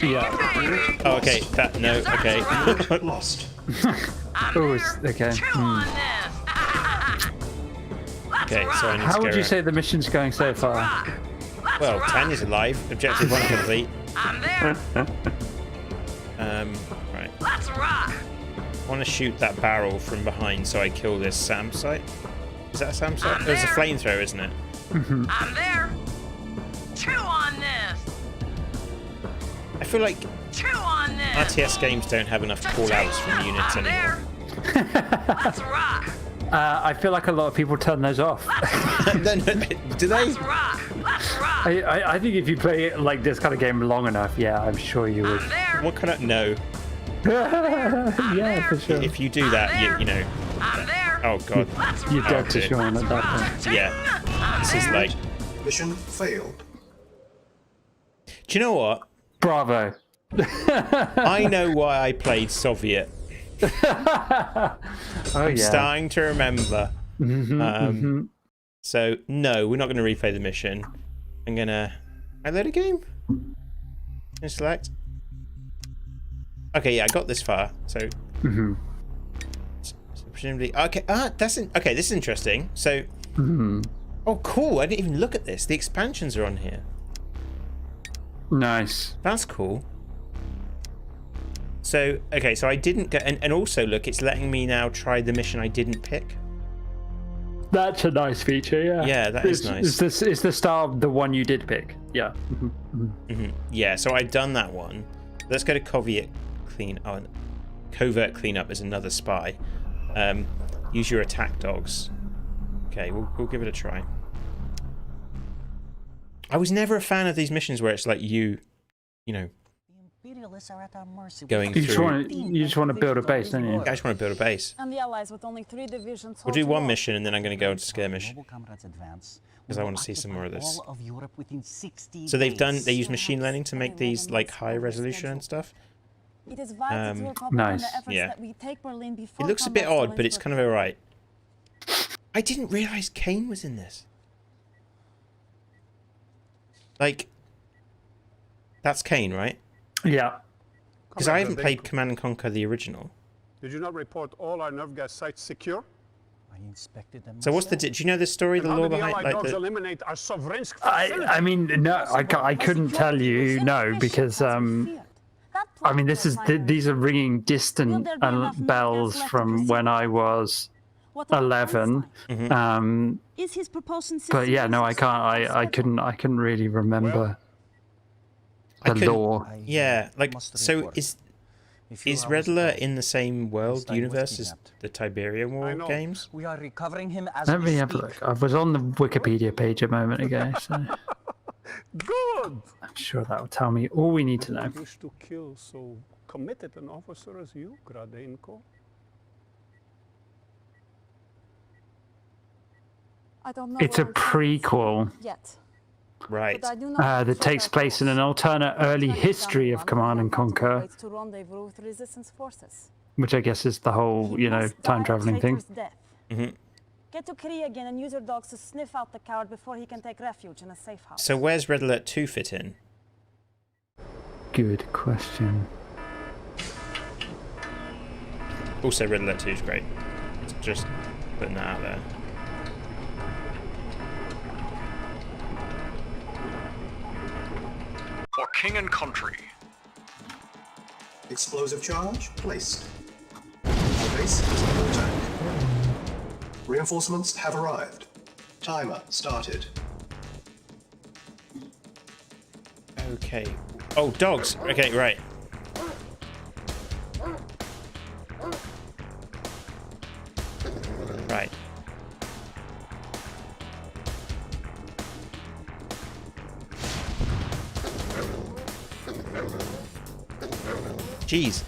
Speaker 2: Yeah.
Speaker 1: Oh, okay. That no. Okay.
Speaker 8: Lost.
Speaker 2: Oh, okay.
Speaker 1: Okay, so I need
Speaker 2: How
Speaker 1: to go
Speaker 2: would you
Speaker 1: around.
Speaker 2: say the mission's going so far?
Speaker 1: Well, Tanya's alive. Objective 1 complete.
Speaker 9: I'm there.
Speaker 1: Right.
Speaker 9: Let's rock.
Speaker 1: I want to shoot that barrel from behind so I kill this SAM site. Is that a SAM site? There's a flamethrower, isn't it?
Speaker 9: I'm there. Chew on this.
Speaker 1: I feel like
Speaker 9: Chew on this.
Speaker 1: RTS games don't have enough call-outs from units
Speaker 9: I'm
Speaker 1: anymore.
Speaker 9: there. Let's rock.
Speaker 2: I feel like a lot of people turn those off.
Speaker 1: Do they?
Speaker 9: Let's rock. Let's rock.
Speaker 2: I think if you play like this kind of game long enough, yeah, I'm sure you would.
Speaker 9: I'm there.
Speaker 1: What kind of no?
Speaker 2: Yeah, for sure.
Speaker 1: If you do that, you know.
Speaker 9: I'm there.
Speaker 1: Oh god.
Speaker 9: Let's
Speaker 2: You're
Speaker 9: rock.
Speaker 2: dead to Sean at that point.
Speaker 1: Yeah.
Speaker 9: I'm
Speaker 1: This is
Speaker 9: there.
Speaker 1: like.
Speaker 8: Mission failed.
Speaker 1: Do you know what?
Speaker 2: Bravo.
Speaker 1: I know why I played Soviet.
Speaker 2: Oh
Speaker 1: I'm
Speaker 2: yeah.
Speaker 1: starting to remember. So no, we're not going to replay the mission. I'm gonna. I load a game. And select. Okay, yeah, I got this far. So. So presumably, okay. Okay, this is interesting. So. Oh, cool! I didn't even look at this. The expansions are on here.
Speaker 2: Nice.
Speaker 1: That's cool. So, okay, so I didn't get, and also look, it's letting me now try the mission I didn't pick.
Speaker 2: That's a nice feature, yeah.
Speaker 1: Yeah, that is nice.
Speaker 2: Is the star the one you did pick? Yeah.
Speaker 1: Yeah, so I've done that one. Let's go to covert cleanup as another spy. Use your attack dogs. Okay, we'll give it a try. I was never a fan of these missions where it's like you know, going
Speaker 2: You
Speaker 1: through.
Speaker 2: just want to build a base, don't you?
Speaker 1: I just want to build a base.
Speaker 3: And the Allies with only 3 divisions.
Speaker 1: We'll do one mission and then I'm going to go to skirmish because I want to see some more of this. So they use machine learning to make these like high resolution and stuff.
Speaker 3: It is vital to work
Speaker 2: Nice.
Speaker 3: the efforts
Speaker 1: Yeah.
Speaker 3: that we take Berlin before
Speaker 1: It looks a bit
Speaker 3: combat
Speaker 1: odd, but it's
Speaker 3: zones
Speaker 1: kind of alright. I didn't realize Kane was in this. Like, that's Kane, right?
Speaker 2: Yeah.
Speaker 1: Because I haven't played Command and Conquer the original.
Speaker 10: Did you not report all our nerve gas sites secure?
Speaker 4: I inspected them.
Speaker 1: So what's the? Do you know the story, the
Speaker 10: How
Speaker 1: lore
Speaker 10: did the
Speaker 1: behind,
Speaker 10: Allied
Speaker 1: like
Speaker 10: dogs
Speaker 1: the?
Speaker 10: eliminate our sovereign
Speaker 2: I mean, no, I couldn't tell you no because I mean these are ringing distant bells from when I was 11.
Speaker 3: Is his propulsion
Speaker 2: But
Speaker 3: system
Speaker 2: yeah, no, I can't. I couldn't really remember the lore.
Speaker 1: Yeah, like so is Redler in the same world universe as the Tiberian War games?
Speaker 4: We are recovering him as
Speaker 2: Let
Speaker 4: we
Speaker 2: me have a
Speaker 4: speak.
Speaker 2: look. I was on the Wikipedia page a moment ago, so
Speaker 10: Good!
Speaker 2: I'm sure that will tell me all we need to know.
Speaker 10: Wish to kill so committed an officer as you, Gradenko.
Speaker 3: I don't know
Speaker 2: It's a
Speaker 3: where I'm going
Speaker 2: prequel
Speaker 3: yet.
Speaker 1: Right.
Speaker 3: But I do know
Speaker 2: that takes place in an alternate early history of Command and Conquer,
Speaker 3: to rendezvous with resistance forces.
Speaker 2: which I guess is the whole,
Speaker 3: He must die
Speaker 2: time
Speaker 3: a
Speaker 2: traveling thing.
Speaker 3: traitor's death. Get to Korea again and use your dogs to sniff out the coward before he can take refuge in a safe house.
Speaker 1: So where's Red Alert 2 fit in?
Speaker 2: Good question.
Speaker 1: Also, Red Alert 2 is great. Just putting that out there.
Speaker 5: For king and country.
Speaker 8: Explosive charge placed. Our base is under attack. Reinforcements have arrived. Timer started.
Speaker 1: Okay. Oh, dogs. Okay, right. Right. Jeez.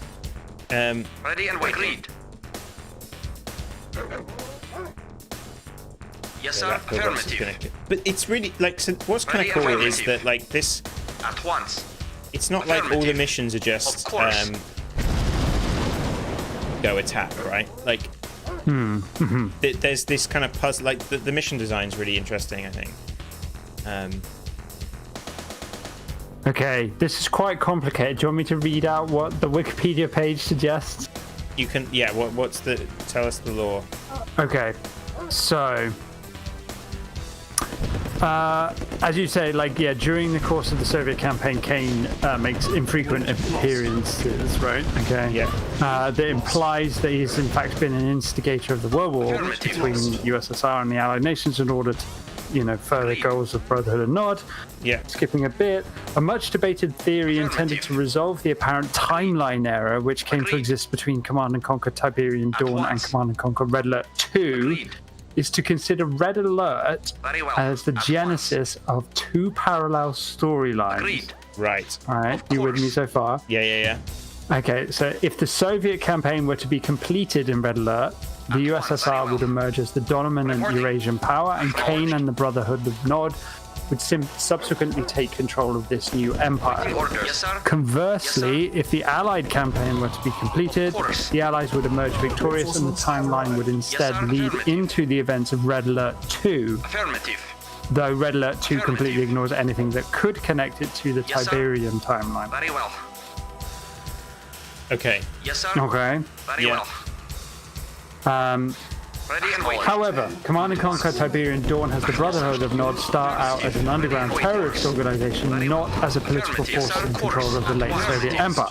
Speaker 5: Ready and waiting. Agreed. Yes,
Speaker 1: So
Speaker 5: sir.
Speaker 1: that pillbox is
Speaker 5: Affirmative.
Speaker 1: gonna... But it's really like, so what's kind of
Speaker 5: Ready,
Speaker 1: cool is
Speaker 5: affirmative.
Speaker 1: that like this,
Speaker 5: At once.
Speaker 1: it's not like all the
Speaker 5: Affirmative.
Speaker 1: missions are just
Speaker 5: Of course.
Speaker 1: go attack, right? Like there's this kind of puzzle, like the mission design's really interesting, I think.
Speaker 2: Okay, this is quite complicated. Do you want me to read out what the Wikipedia page suggests?
Speaker 1: You can, yeah, what's the, tell us the lore.
Speaker 2: Okay, so as you say, like, yeah, during the course of the Soviet campaign, Kane makes infrequent appearances, right? Okay.
Speaker 1: Yeah.
Speaker 2: That implies that he's in fact been an instigator of the world war between USSR and the Allied nations in order to, you know, further goals of Brotherhood and Nod.
Speaker 1: Yeah.
Speaker 2: Skipping a bit, a much debated theory intended to resolve the apparent timeline error which came to exist between Command and Conquer Tiberian Dawn and Command and Conquer Red Alert 2 is to consider Red Alert
Speaker 5: Very well.
Speaker 2: as the
Speaker 5: At
Speaker 2: genesis of two parallel storylines.
Speaker 5: Agreed.
Speaker 1: Right.
Speaker 2: All right, you with me so far?
Speaker 1: Yeah.
Speaker 2: Okay, so if the Soviet campaign were to be completed in Red Alert, the USSR would emerge as the dominant Eurasian power, and Kane and the Brotherhood of Nod would subsequently take control of this new empire.
Speaker 5: Orders. Yes, sir.
Speaker 2: Conversely, if the Allied campaign were to be completed, the Allies would emerge victorious, and the timeline would instead lead into the events of Red Alert 2.
Speaker 5: Affirmative.
Speaker 2: Though Red Alert 2 completely ignores anything that could connect it to the
Speaker 5: Yes, sir.
Speaker 2: Tiberian timeline.
Speaker 5: Very well.
Speaker 1: Okay.
Speaker 5: Yes, sir.
Speaker 2: Okay.
Speaker 5: Very
Speaker 1: Yeah.
Speaker 5: well. Ready and waiting.
Speaker 2: However, Command and Conquer Tiberian Dawn has the Brotherhood of Nod start out as an underground terrorist organization, not as a political force in control of the late Soviet Empire.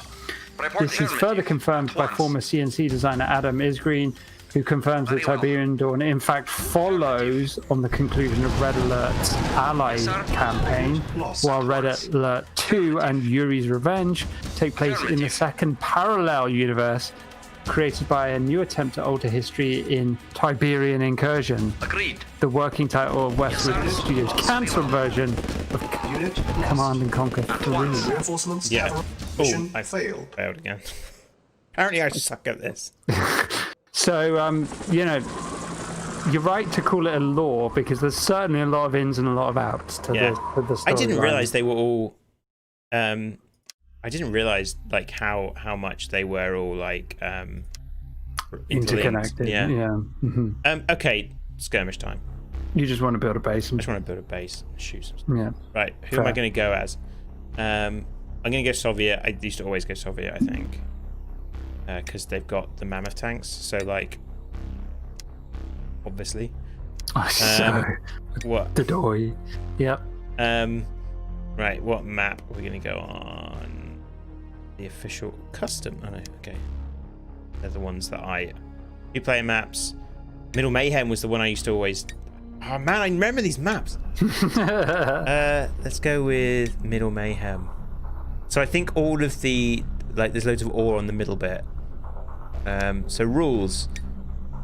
Speaker 2: This is further confirmed by former CNC designer Adam Isgreen, who confirms that Tiberian Dawn in fact follows on the conclusion of Red Alert's Allied campaign, while Red Alert 2 and Yuri's Revenge take place in the second parallel universe created by a new attempt to alter history in Tiberian Incursion,
Speaker 5: Agreed.
Speaker 2: the working title of Westwood Studios' cancelled version of
Speaker 8: Unit
Speaker 2: Command and Conquer 3.
Speaker 8: Reinforcements.
Speaker 1: Yeah.
Speaker 8: cavalry,
Speaker 1: Oh,
Speaker 8: mission
Speaker 1: I
Speaker 8: failed.
Speaker 1: failed again. Apparently I suck at this.
Speaker 2: So, you know, you're right to call it a lore because there's certainly a lot of ins and a lot of outs to
Speaker 1: Yeah.
Speaker 2: the story.
Speaker 1: I didn't realize they were all I didn't realize like how much they were all like interlinked.
Speaker 2: interconnected.
Speaker 1: Yeah.
Speaker 2: hmm
Speaker 1: Okay, skirmish time.
Speaker 2: You just want to build a base.
Speaker 1: I
Speaker 2: And,
Speaker 1: just want to build a base and shoot some stuff.
Speaker 2: yeah.
Speaker 1: Right, who am I
Speaker 2: Fair.
Speaker 1: going to go as? I'm going to go Soviet. I used to always go Soviet, I think. Because they've got the mammoth tanks. So, like, obviously.
Speaker 2: So,
Speaker 1: What?
Speaker 2: the doy. Yep.
Speaker 1: Right, what map are we going to go on? The official custom. Oh, no, okay. They're the ones that you play maps. Middle Mayhem was the one I used to always... Oh, man, I remember these maps. Let's go with Middle Mayhem. So I think all of the... Like, there's loads of ore on the middle bit. So rules.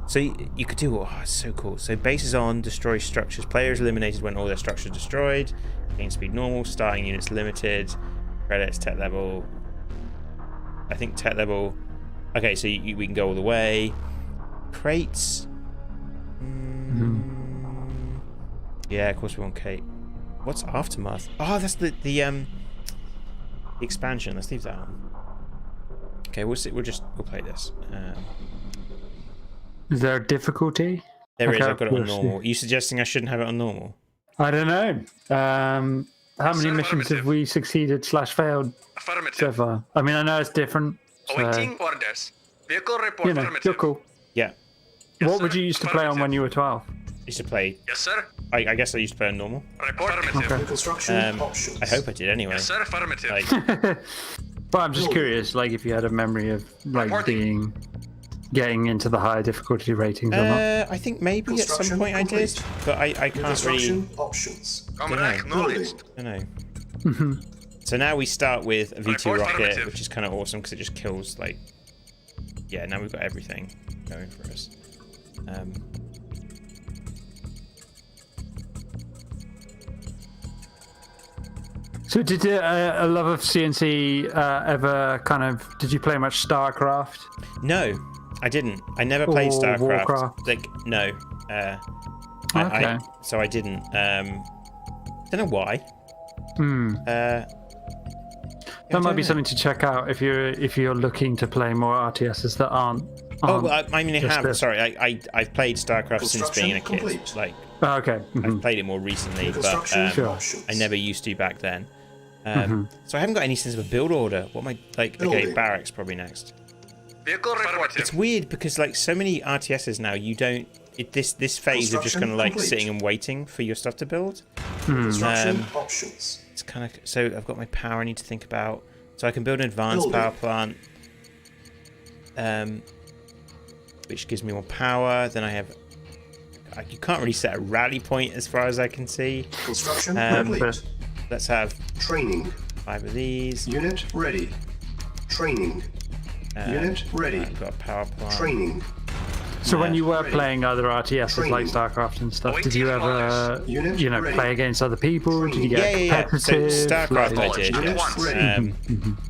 Speaker 1: So you could do... Oh, it's so cool. So bases on, destroy structures. Players eliminated when all their structures destroyed. Gain speed normal. Starting units limited. Credits, tech level. I think tech level... Okay, so we can go all the way. Crates. Yeah, of course we want Kate. What's Aftermath? Oh, that's the expansion. Let's leave that on. Okay, we'll see. We'll play this.
Speaker 2: Is there a difficulty?
Speaker 1: There is.
Speaker 2: Okay,
Speaker 1: I've got it on
Speaker 2: we'll see.
Speaker 1: normal. Are you suggesting I shouldn't have it on normal?
Speaker 2: I don't know. How many missions have we succeeded / failed so
Speaker 5: Affirmative.
Speaker 2: far? I mean, I know it's different. So,
Speaker 5: Awaiting orders. Vehicle report.
Speaker 2: you know,
Speaker 5: Affirmative.
Speaker 2: you're cool.
Speaker 1: Yeah.
Speaker 5: Yes,
Speaker 2: What would
Speaker 5: sir.
Speaker 2: you used to play on when you were 12?
Speaker 1: Used to play.
Speaker 5: Yes, sir.
Speaker 1: I guess I used to play on normal.
Speaker 5: Report. Affirmative.
Speaker 8: Construction options.
Speaker 1: I hope I did anyway.
Speaker 5: Yes, sir. Affirmative.
Speaker 1: Like,
Speaker 2: But I'm just curious, like, if you had a memory of like
Speaker 5: Reporting.
Speaker 2: getting into the higher difficulty ratings or not.
Speaker 1: I think maybe at some
Speaker 8: Construction
Speaker 1: point I did,
Speaker 8: complete.
Speaker 1: but I can't really.
Speaker 8: Construction options.
Speaker 5: Comrade acknowledged.
Speaker 1: I don't know. So now we start with a V2
Speaker 5: Report
Speaker 1: rocket,
Speaker 5: affirmative.
Speaker 1: which is kind of awesome because it just kills like. Yeah, now we've got everything going for us.
Speaker 2: So did a love of CNC ever kind of, did you play much StarCraft?
Speaker 1: No, I didn't. I never played
Speaker 2: Or
Speaker 1: StarCraft.
Speaker 2: Warcraft.
Speaker 1: Like, no.
Speaker 2: Okay.
Speaker 1: So I didn't. Don't know why.
Speaker 2: That might be something to check out if you're looking to play more RTSs that aren't.
Speaker 1: Oh, well, I mean, I
Speaker 2: just
Speaker 1: have.
Speaker 2: this.
Speaker 1: Sorry, I've played StarCraft since being a kid.
Speaker 8: Complete.
Speaker 1: Like,
Speaker 2: Okay.
Speaker 1: I've played it more recently, but
Speaker 8: Construction
Speaker 2: Sure.
Speaker 8: options.
Speaker 1: I never used to back then. So I haven't got any sense of a build order. What am I like? Okay,
Speaker 8: Building.
Speaker 1: barracks probably next.
Speaker 5: Vehicle reported.
Speaker 1: It's weird because like so many RTSs now, you don't. This phase of just
Speaker 8: Construction
Speaker 1: kind of like
Speaker 8: complete.
Speaker 1: sitting and waiting for your stuff to build.
Speaker 8: Construction options.
Speaker 1: It's kind of so I've got my power I need to think about. So I can build an advanced power plant, which gives me more power. Then I have. You can't really set a rally point as far as I can see.
Speaker 8: Construction complete.
Speaker 1: Let's have
Speaker 8: Training.
Speaker 1: 5 of these.
Speaker 8: Unit ready. Training. Unit ready.
Speaker 1: I've got a power plant.
Speaker 8: Training.
Speaker 2: So when you were playing other RTSs like
Speaker 8: Training.
Speaker 2: StarCraft and stuff, did
Speaker 5: Waiting
Speaker 2: you
Speaker 5: for
Speaker 2: ever,
Speaker 8: Unit ready.
Speaker 2: play against other people? Did you
Speaker 8: Training.
Speaker 2: get
Speaker 1: Yeah. So
Speaker 2: competitive?
Speaker 1: StarCraft I
Speaker 2: like-
Speaker 1: did.
Speaker 8: Unit
Speaker 1: Yes.
Speaker 8: ready.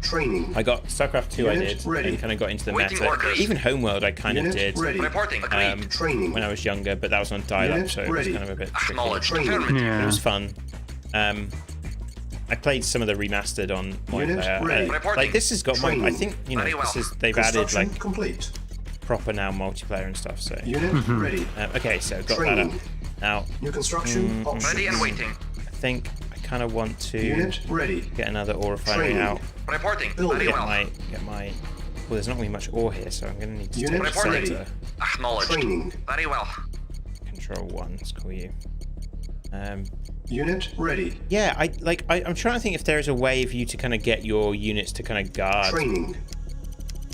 Speaker 8: Training.
Speaker 1: I got StarCraft 2 I
Speaker 8: Unit
Speaker 1: did,
Speaker 8: ready.
Speaker 1: and kind of got into the
Speaker 5: Waiting
Speaker 1: meta.
Speaker 5: orders.
Speaker 1: Even Homeworld I kind of
Speaker 8: Unit
Speaker 1: did
Speaker 8: ready.
Speaker 5: Reporting. Agreed.
Speaker 8: Training.
Speaker 1: when I was younger, but that was on dial-up,
Speaker 8: Unit
Speaker 1: so it was
Speaker 8: ready.
Speaker 1: kind of a bit tricky.
Speaker 5: Acknowledged.
Speaker 8: Training.
Speaker 5: Affirmative.
Speaker 1: It
Speaker 2: Yeah.
Speaker 1: was fun. I played some of the remastered on multiplayer.
Speaker 8: ready.
Speaker 5: Reporting.
Speaker 1: Like this has got more. I
Speaker 8: Training.
Speaker 1: think
Speaker 5: Very well.
Speaker 1: they've added
Speaker 8: Construction
Speaker 1: like
Speaker 8: complete.
Speaker 1: proper now multiplayer and stuff. So
Speaker 8: Unit ready.
Speaker 1: okay, so got that
Speaker 8: Training.
Speaker 1: up. Now
Speaker 8: New construction options.
Speaker 5: Ready and waiting.
Speaker 1: I think I kind of want to
Speaker 8: Unit ready.
Speaker 1: get another ore refinery
Speaker 8: Training.
Speaker 1: out.
Speaker 5: Reporting.
Speaker 8: Building.
Speaker 5: Very
Speaker 1: Get
Speaker 5: well.
Speaker 1: my. Well, there's not going to be much ore here, so I'm going to need to
Speaker 8: Unit
Speaker 1: take the
Speaker 5: ready.
Speaker 1: center.
Speaker 5: Acknowledged.
Speaker 8: Training.
Speaker 5: Very well.
Speaker 1: Control 1. Let's call you.
Speaker 8: Unit ready.
Speaker 1: Yeah, I'm trying to think if there is a way for you to kind of get your units to kind of guard.
Speaker 8: Training.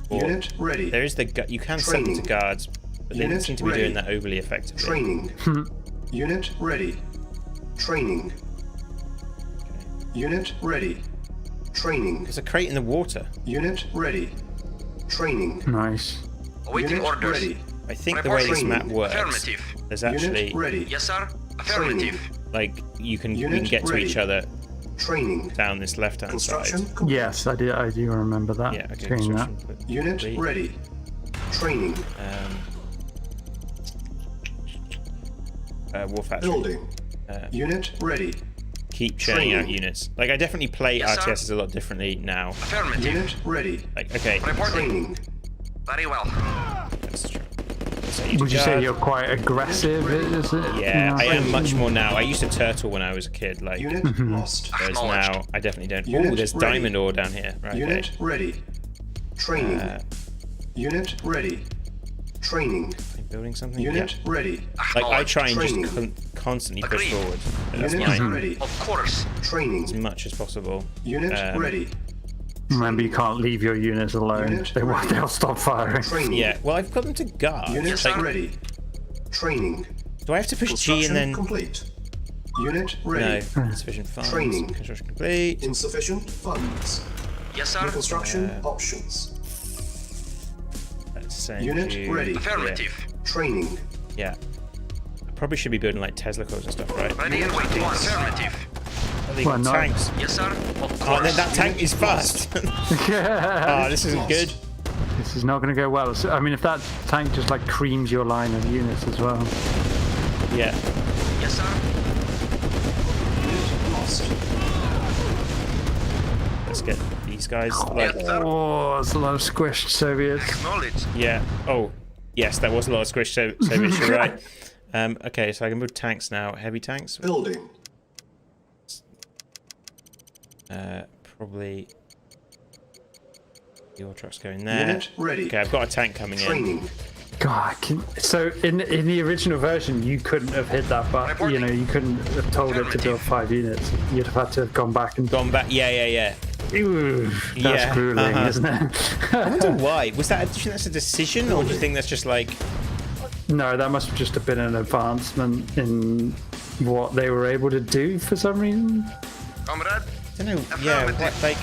Speaker 1: or-
Speaker 8: Unit ready.
Speaker 1: There is you can set them to
Speaker 8: Training.
Speaker 1: guards, but they don't
Speaker 8: Unit
Speaker 1: seem to be
Speaker 8: ready.
Speaker 1: doing that overly effectively.
Speaker 8: Training. Unit ready. Training. Unit ready. Training.
Speaker 1: There's a crate in the water.
Speaker 8: Unit ready. Training.
Speaker 2: Nice.
Speaker 5: Awaiting
Speaker 8: Unit
Speaker 5: orders.
Speaker 8: ready.
Speaker 1: I think the way this map
Speaker 8: Training.
Speaker 1: works,
Speaker 5: Affirmative.
Speaker 1: there's
Speaker 8: Unit
Speaker 1: actually
Speaker 8: ready.
Speaker 5: Yes, sir. Affirmative.
Speaker 1: like we can
Speaker 8: Unit
Speaker 1: get to
Speaker 8: ready.
Speaker 1: each other
Speaker 8: Training.
Speaker 1: down this left-hand side.
Speaker 8: Construction complete.
Speaker 2: Yes, I do remember that.
Speaker 1: Yeah, okay.
Speaker 2: Doing that.
Speaker 1: Construction
Speaker 8: Unit
Speaker 1: complete.
Speaker 8: ready. Training.
Speaker 1: War factory.
Speaker 8: Building. Unit ready.
Speaker 1: Keep churning out
Speaker 8: Training.
Speaker 1: units. Like I definitely play
Speaker 5: Yes, sir.
Speaker 1: RTSs a lot differently now.
Speaker 5: Affirmative.
Speaker 8: Unit ready.
Speaker 1: Like okay,
Speaker 5: Reporting.
Speaker 8: Training.
Speaker 5: Very well.
Speaker 1: that's true. So
Speaker 2: Would you say
Speaker 1: guard.
Speaker 2: you're quite aggressive? Is it?
Speaker 1: Yeah, I am
Speaker 2: Like-
Speaker 1: much more now. I used to turtle when I was a kid. Like
Speaker 8: Unit lost.
Speaker 1: whereas
Speaker 5: Acknowledged.
Speaker 1: now I definitely don't.
Speaker 8: Unit
Speaker 1: Oh, there's
Speaker 8: ready.
Speaker 1: diamond ore down here. Right.
Speaker 8: Unit
Speaker 1: Okay.
Speaker 8: ready. Training. Unit ready. Training.
Speaker 1: I'm building something.
Speaker 8: Unit
Speaker 1: Yeah.
Speaker 8: ready.
Speaker 1: Like I try and
Speaker 8: Training.
Speaker 1: just constantly push
Speaker 5: Agreed.
Speaker 1: forward. That's
Speaker 8: Unit
Speaker 1: my
Speaker 8: ready.
Speaker 5: Of course.
Speaker 1: as
Speaker 8: Training.
Speaker 1: much as possible.
Speaker 8: Unit ready.
Speaker 2: Remember, you can't leave your units alone.
Speaker 8: Unit
Speaker 2: They'll
Speaker 8: ready.
Speaker 2: stop firing.
Speaker 8: Training.
Speaker 1: Yeah. Well, I've got them to guard.
Speaker 8: Unit
Speaker 5: Yes, sir.
Speaker 8: ready. Training.
Speaker 1: Do I have to push G
Speaker 8: Construction
Speaker 1: and then?
Speaker 8: complete. Unit ready.
Speaker 1: No. Insufficient funds.
Speaker 8: Training.
Speaker 1: Construction complete.
Speaker 8: Insufficient funds.
Speaker 5: Yes, sir.
Speaker 8: New construction options.
Speaker 1: Let's send
Speaker 8: Unit
Speaker 1: you
Speaker 8: ready.
Speaker 5: Affirmative.
Speaker 8: Training.
Speaker 1: Yeah. I probably should be building like Tesla coils and stuff, right?
Speaker 5: Ready and waiting. Affirmative.
Speaker 1: Oh, they
Speaker 2: Well,
Speaker 1: got
Speaker 2: no.
Speaker 1: tanks.
Speaker 5: Yes, sir. Of course.
Speaker 1: Oh, and then that tank is fast. Oh, this isn't good.
Speaker 2: This is not going to go well. So, I mean, if that tank just like creams your line of units as well.
Speaker 1: Yeah.
Speaker 5: Yes, sir.
Speaker 8: Unit lost.
Speaker 1: Let's get these guys. Like,
Speaker 5: Yes, sir.
Speaker 2: Oh, there's a lot of squished Soviets.
Speaker 5: Acknowledged.
Speaker 1: yeah. Oh, yes, that was a lot of squish Soviets, you're right. Okay, so I can build tanks now. Heavy tanks.
Speaker 8: Building.
Speaker 1: Probably. Your truck's going there.
Speaker 8: Unit ready.
Speaker 1: Okay, I've got a tank coming in.
Speaker 8: Training.
Speaker 2: God, so in the original version, you couldn't have hit that, but you know, you couldn't have told it to build 5 units. You'd have had to have gone back and
Speaker 1: Gone back. Yeah.
Speaker 2: Ooh, that's
Speaker 1: Yeah,
Speaker 2: grueling, isn't it?
Speaker 1: I wonder why. Was that? Do you think that's a decision, or do you think that's just like?
Speaker 2: No, that must have just have been an advancement in what they were able to do for some reason.
Speaker 5: Comrade.
Speaker 1: I don't know. Yeah, what, like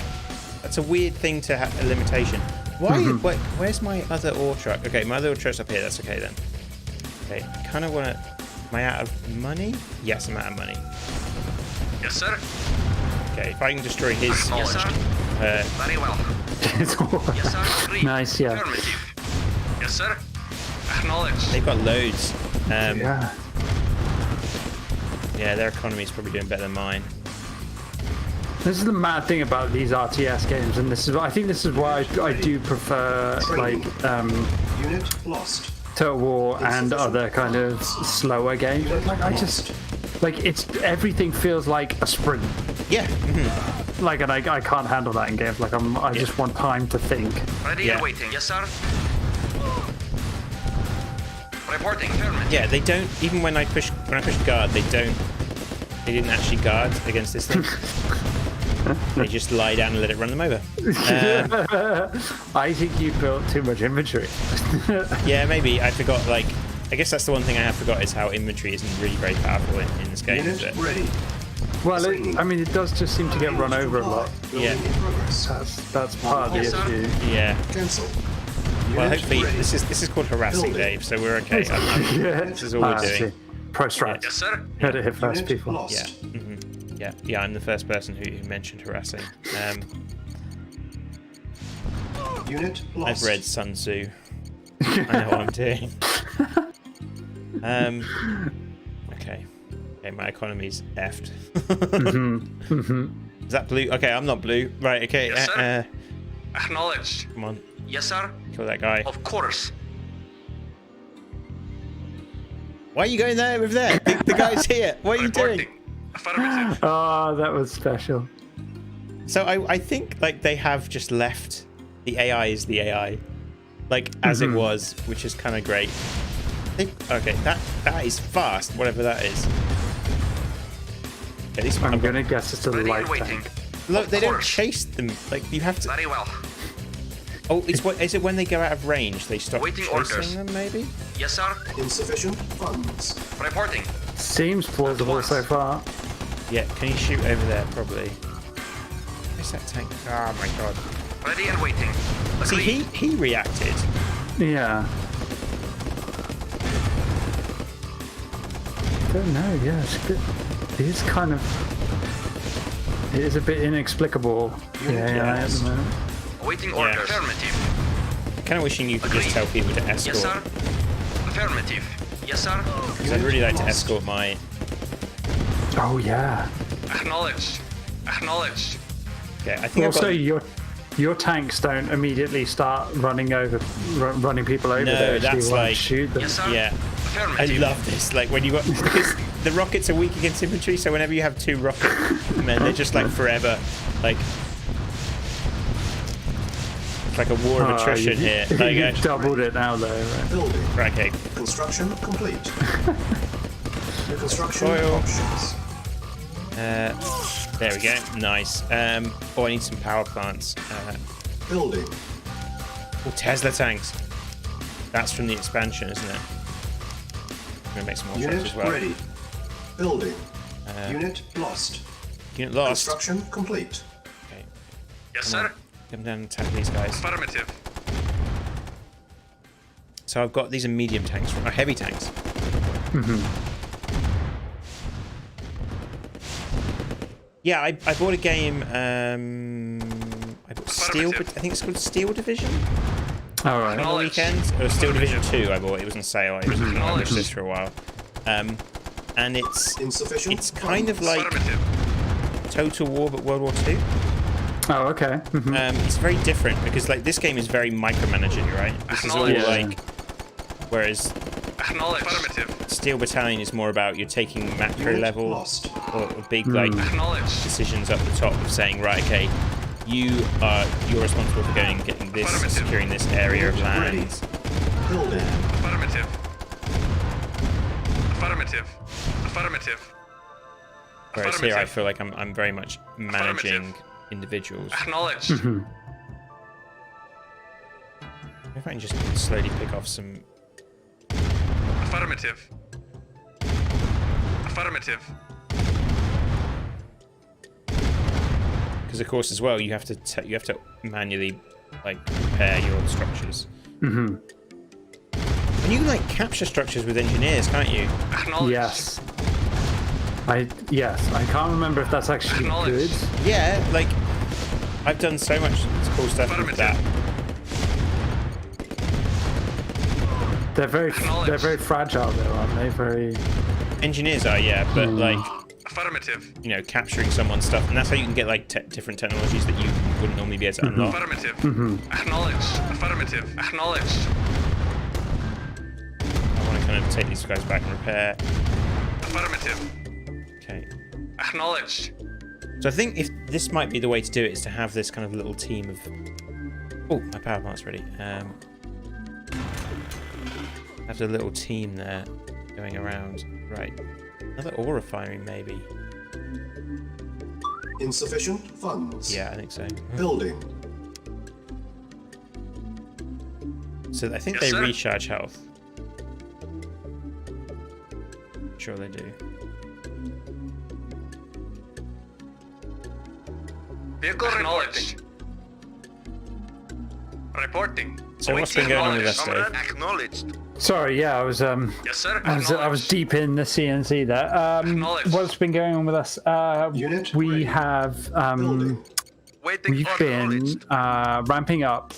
Speaker 1: that's a weird thing to have a limitation. Why? Wait, where's my other ore truck? Okay, my other ore truck's up here. That's okay then. Okay, I kind of want to. Am I out of money? Yes, I'm out of money.
Speaker 5: Yes, sir.
Speaker 1: Okay, if I can destroy his.
Speaker 5: Yes, sir. Very well. Yes, sir. Agreed.
Speaker 2: Nice, yeah.
Speaker 5: Affirmative. Yes, sir. Acknowledged.
Speaker 1: They've got loads.
Speaker 2: Yeah.
Speaker 1: Yeah, their economy's probably doing better than mine.
Speaker 2: This is the mad thing about these RTS games, and I think this is why I do prefer like
Speaker 8: Unit lost.
Speaker 2: Total War and other kind of slower games. Like I just like everything feels like a sprint.
Speaker 1: Yeah.
Speaker 2: Like, and I can't handle that in games. Like I just want time to think.
Speaker 5: Ready and waiting. Yes, sir. Reporting. Affirmative.
Speaker 1: Yeah, they don't even when I push guard, they didn't actually guard against this thing. They just lie down and let it run them over.
Speaker 2: I think you built too much inventory.
Speaker 1: Yeah, maybe I forgot. Like, I guess that's the one thing I have forgot is how inventory isn't really very powerful in this game. Is
Speaker 8: Unit
Speaker 1: it?
Speaker 8: ready.
Speaker 2: Well, I mean, it does just seem to get run over a lot.
Speaker 1: Yeah.
Speaker 8: In progress.
Speaker 2: That's part of the issue.
Speaker 1: Yeah.
Speaker 8: Cancel.
Speaker 1: Well,
Speaker 8: Unit
Speaker 1: hopefully
Speaker 8: ready.
Speaker 1: this is called harassing,
Speaker 8: Building.
Speaker 1: Dave. So we're okay. This is all we're doing.
Speaker 2: Pro strat.
Speaker 5: Yes, sir.
Speaker 2: Heard it hit first,
Speaker 8: Unit
Speaker 2: people.
Speaker 8: lost.
Speaker 1: Yeah. Yeah. I'm the first person who mentioned harassing.
Speaker 8: Unit lost.
Speaker 1: I've read Sun Tzu. I know what I'm doing. Okay. Okay, my economy's effed. Is that blue? Okay, I'm not blue. Right, okay.
Speaker 5: Yes, sir. Acknowledged.
Speaker 1: Come on,
Speaker 5: Yes, sir.
Speaker 1: kill that guy.
Speaker 5: Of course.
Speaker 1: Why are you going there over there? The guy's here. What are you doing?
Speaker 5: Reporting. Affirmative.
Speaker 2: Oh, that was special.
Speaker 1: So I think like they have just left the AI is the AI, like as it was, which is kind of great. Okay, that is fast, whatever that is. Okay, these
Speaker 2: I'm gonna guess it's a
Speaker 5: Ready
Speaker 2: light
Speaker 5: and waiting.
Speaker 2: tank.
Speaker 1: Look,
Speaker 5: Of
Speaker 1: they don't
Speaker 5: course.
Speaker 1: chase them. Like you have to.
Speaker 5: Very well.
Speaker 1: Oh, is it when they go out of range they stop
Speaker 5: Waiting
Speaker 1: chasing
Speaker 5: orders.
Speaker 1: them? Maybe.
Speaker 5: Yes, sir.
Speaker 8: Insufficient funds.
Speaker 5: Reporting.
Speaker 2: Seems plausible so far.
Speaker 1: Yeah. Can you shoot over there? Probably. Where's that tank? Oh my god.
Speaker 5: Ready and waiting.
Speaker 1: See,
Speaker 5: Agreed.
Speaker 1: he reacted.
Speaker 2: Yeah. Don't know. Yeah, it's good. It is kind of. It is a bit inexplicable. Yeah, at the moment.
Speaker 5: Awaiting order.
Speaker 1: Yeah.
Speaker 5: Affirmative.
Speaker 1: Kind of wishing you could just tell people to escort.
Speaker 5: Yes, sir. Affirmative. Yes, sir.
Speaker 1: Because I'd really like to escort my.
Speaker 2: Oh yeah.
Speaker 5: Acknowledged. Acknowledged.
Speaker 1: Okay, I think
Speaker 2: Also,
Speaker 1: I've got.
Speaker 2: your tanks don't immediately start running people over.
Speaker 1: No,
Speaker 2: They actually
Speaker 1: that's
Speaker 2: want to
Speaker 1: like-
Speaker 2: shoot them.
Speaker 5: Yes, sir.
Speaker 1: Yeah. I
Speaker 5: Affirmative.
Speaker 1: love this. Like when you got because the rockets are weak against infantry, so whenever you have two rocket men, they're just like forever. Like it's like a war of attrition here. Like,
Speaker 2: You doubled it now, though. Right?
Speaker 8: Building.
Speaker 1: right, okay.
Speaker 8: Construction complete. The construction
Speaker 1: Oil.
Speaker 8: options.
Speaker 1: There we go. Nice. Oh, I need some power plants.
Speaker 8: Building.
Speaker 1: Oh, Tesla tanks. That's from the expansion, isn't it? I'm gonna make some more trucks
Speaker 8: Unit
Speaker 1: as well.
Speaker 8: ready. Building. Unit lost.
Speaker 1: Unit lost.
Speaker 8: Construction complete.
Speaker 1: Okay,
Speaker 5: Yes, sir.
Speaker 1: come down and attack these guys.
Speaker 5: Affirmative.
Speaker 1: So I've got these are medium tanks, or heavy tanks. Yeah, I bought a game. I bought Steel. I think it's called Steel Division.
Speaker 2: All right.
Speaker 1: On the
Speaker 5: Knowledge.
Speaker 1: weekend, or Steel Division 2. I bought it. Was on sale. I was on my
Speaker 5: Knowledge.
Speaker 1: wish list for a while. And it's
Speaker 8: Insufficient
Speaker 1: kind of
Speaker 8: funds.
Speaker 1: like
Speaker 5: Affirmative.
Speaker 1: Total War, but World War II.
Speaker 2: Oh, okay.
Speaker 1: It's very different because like this game is very micromanaging, right? This is all
Speaker 5: Acknowledge.
Speaker 1: like, whereas
Speaker 5: Acknowledged. Affirmative.
Speaker 1: Steel Battalion is more about you're taking macro
Speaker 8: Unit
Speaker 1: level
Speaker 8: lost.
Speaker 1: or big like
Speaker 5: Acknowledged.
Speaker 1: decisions up the top of saying, right, okay, you're responsible for going and getting this,
Speaker 5: Affirmative.
Speaker 1: securing this area of
Speaker 8: Ready.
Speaker 1: land.
Speaker 8: Building.
Speaker 5: Affirmative. Affirmative. Affirmative.
Speaker 1: Whereas here, I
Speaker 5: Affirmative.
Speaker 1: feel like I'm very much managing
Speaker 5: Affirmative.
Speaker 1: individuals.
Speaker 5: Acknowledged.
Speaker 1: If I can just slowly pick off some.
Speaker 5: Affirmative. Affirmative.
Speaker 1: Because of course, as well, you have to manually like prepare your structures. And you can like capture structures with engineers, can't you?
Speaker 5: Acknowledged.
Speaker 2: Yes. I can't remember if that's actually good.
Speaker 5: Acknowledged.
Speaker 1: Yeah, like I've done so much cool stuff with that.
Speaker 2: They're very fragile though, aren't they? Very.
Speaker 1: Engineers are, yeah, but like,
Speaker 5: Affirmative.
Speaker 1: you know, capturing someone's stuff, and that's how you can get like different technologies that you wouldn't normally be able to unlock.
Speaker 5: Affirmative. Acknowledged. Affirmative. Acknowledged.
Speaker 1: I want to kind of take these guys back and repair.
Speaker 5: Affirmative.
Speaker 1: Okay.
Speaker 5: Acknowledged.
Speaker 1: So I think if this might be the way to do it, is to have this kind of little team of. Oh, my power plant's ready. Have a little team there going around. Right. Another ore refinery, maybe.
Speaker 8: Insufficient funds.
Speaker 1: Yeah, I think so.
Speaker 8: Building.
Speaker 1: So I think
Speaker 5: Yes,
Speaker 1: they
Speaker 5: sir.
Speaker 1: recharge health. Sure they do.
Speaker 5: Vehicle acknowledged. Reporting.
Speaker 1: So what's been going on with us, Dave?
Speaker 5: Acknowledged.
Speaker 2: Sorry, yeah, I was
Speaker 5: Yes, sir.
Speaker 2: I was deep in the CNC there.
Speaker 5: Acknowledged.
Speaker 2: What's been going on with us?
Speaker 8: Unit
Speaker 2: We
Speaker 8: ready.
Speaker 2: have
Speaker 8: Building.
Speaker 5: Waiting.
Speaker 2: we've been ramping up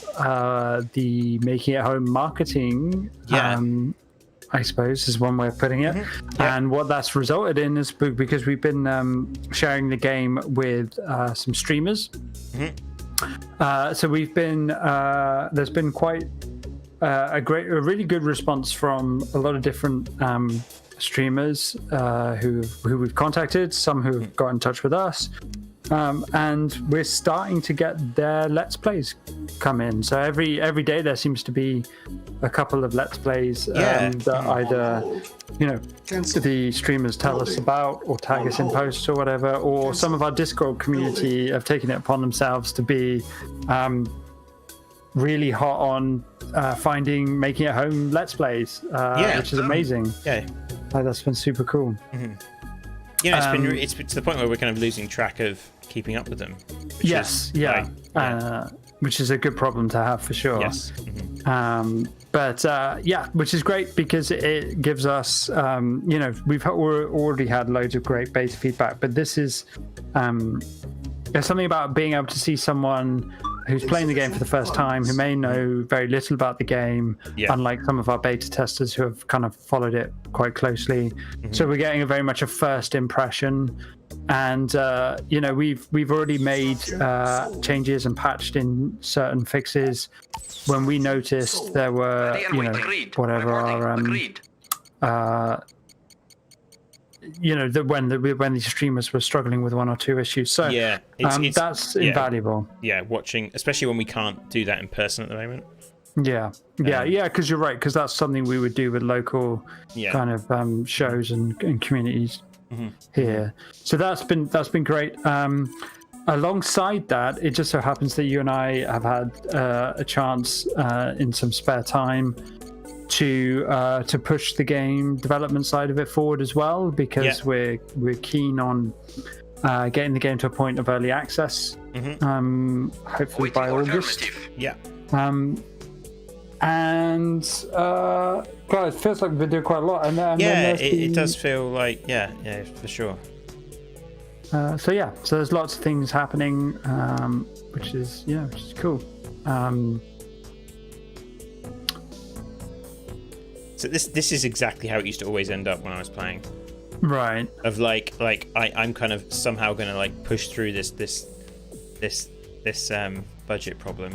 Speaker 2: the making it home marketing.
Speaker 1: Yeah.
Speaker 2: I suppose is one way of putting it.
Speaker 1: Yeah.
Speaker 2: And what that's resulted in is because we've been sharing the game with some streamers. So we've been there's been quite a really good response from a lot of different streamers who we've contacted, some who have got in touch with us, and we're starting to get their Let's Plays come in. So every day there seems to be a couple of Let's Plays that either the streamers tell us about or tag us in posts or whatever, or some of our Discord community have taken it upon themselves to be really hot on making it home Let's Plays, which is amazing.
Speaker 1: Yeah.
Speaker 2: That's been super cool.
Speaker 1: Yeah, it's been to the point where we're kind of losing track of keeping up with them. Which is
Speaker 2: a good problem to have for sure.
Speaker 1: Yes.
Speaker 2: Which is great because it gives us, we've already had loads of great beta feedback, but this is, there's something about being able to see someone who's playing the game for the first time, who may know very little about the game, unlike some of our beta testers who have kind of followed it quite closely. So we're getting very much a first impression. And we've already made changes and patched in certain fixes when we noticed there were whatever our when the streamers were struggling with one or two issues. So that's invaluable.
Speaker 1: Yeah, watching, especially when we can't do that in person at the moment.
Speaker 2: Because you're right, because that's something we would do with local kind of shows and communities here. So that's been great. Alongside that, it just so happens that you and I have had a chance in some spare time to push the game development side of it forward as well, because we're keen on getting the game to a point of early access, hopefully by August. God, it feels like we've been doing quite a lot. And
Speaker 1: it does feel like for sure.
Speaker 2: So there's lots of things happening, which is cool.
Speaker 1: So this is exactly how it used to always end up when I was playing.
Speaker 2: Right.
Speaker 1: Of like I'm kind of somehow gonna like push through this budget problem.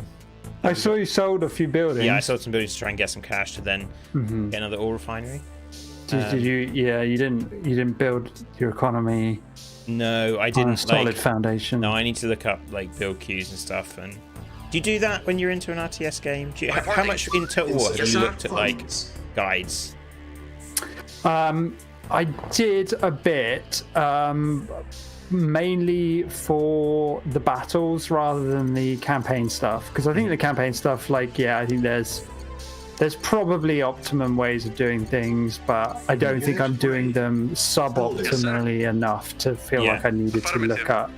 Speaker 2: I saw you sold a few buildings.
Speaker 1: Yeah, I sold some buildings to try and get some cash to then get another ore refinery.
Speaker 2: Did you? Yeah, you didn't build your economy.
Speaker 1: No, I didn't.
Speaker 2: On a solid foundation.
Speaker 1: No, I need to look up like build queues and stuff. And do you do that when you're into an RTS game? How much in total have you looked at like guides?
Speaker 2: I did a bit, mainly for the battles rather than the campaign stuff, because I think the campaign stuff, I think there's probably optimum ways of doing things, but I don't think I'm doing them suboptimally enough to feel like I needed to look up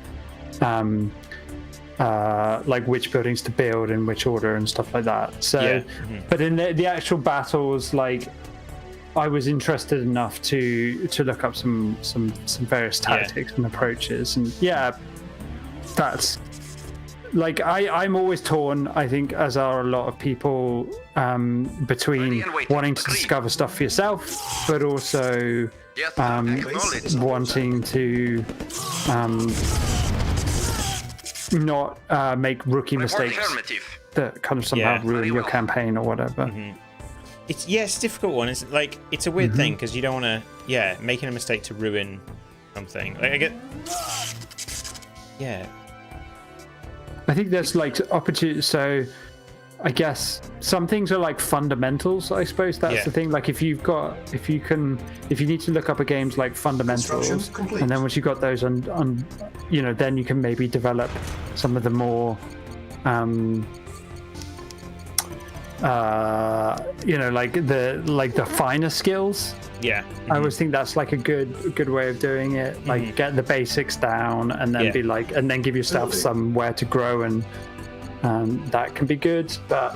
Speaker 2: like which buildings to build in which order and stuff like that. So but in the actual battles, I was interested enough to look up some various tactics and approaches, and that's I'm always torn, I think, as are a lot of people, between wanting to discover stuff for yourself, but also
Speaker 5: Yes, sir. Acknowledged.
Speaker 2: wanting to not make rookie mistakes
Speaker 5: Affirmative.
Speaker 2: that kind of somehow
Speaker 1: Yeah.
Speaker 2: ruin your campaign or whatever.
Speaker 1: It's a difficult one. It's like it's a weird thing because you don't want to making a mistake to ruin something. Like I get
Speaker 2: I think there's like opportunity. So I guess some things are like fundamentals. I suppose that's the thing. Like if you need to look up a game's like fundamentals,
Speaker 8: Construction complete.
Speaker 2: and then once you got those on, then you can maybe develop some of the more, like the finer skills.
Speaker 1: Yeah.
Speaker 2: I always think that's like a good way of doing it. Like get the basics down, and then be like, and then give yourself somewhere to grow, and that can be good. But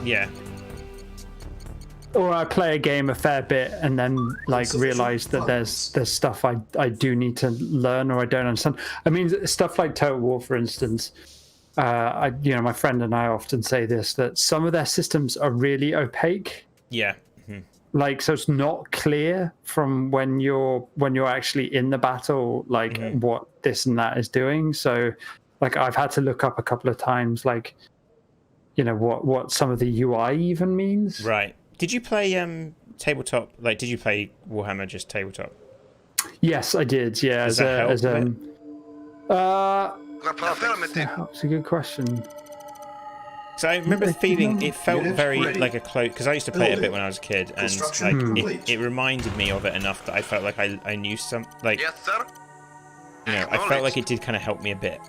Speaker 2: or I play a game a fair bit and then like realize that there's stuff I do need to learn or I don't understand. I mean, stuff like Total War, for instance. My friend and I often say this, that some of their systems are really opaque.
Speaker 1: Yeah.
Speaker 2: Like, so it's not clear from when you're actually in the battle, like what this and that is doing. So like I've had to look up a couple of times, like, what some of the UI even means.
Speaker 1: Right. Did you play tabletop? Like, did you play Warhammer just tabletop?
Speaker 2: Yes, I did. Yeah,
Speaker 1: Does that help
Speaker 2: that's a good question.
Speaker 1: So I remember feeling it felt very like a close, because I used to play it a bit when I was a kid, and like it reminded me of it enough that I felt like I knew some, like,
Speaker 5: Yes, sir.
Speaker 1: I felt like it did kind of help me a bit.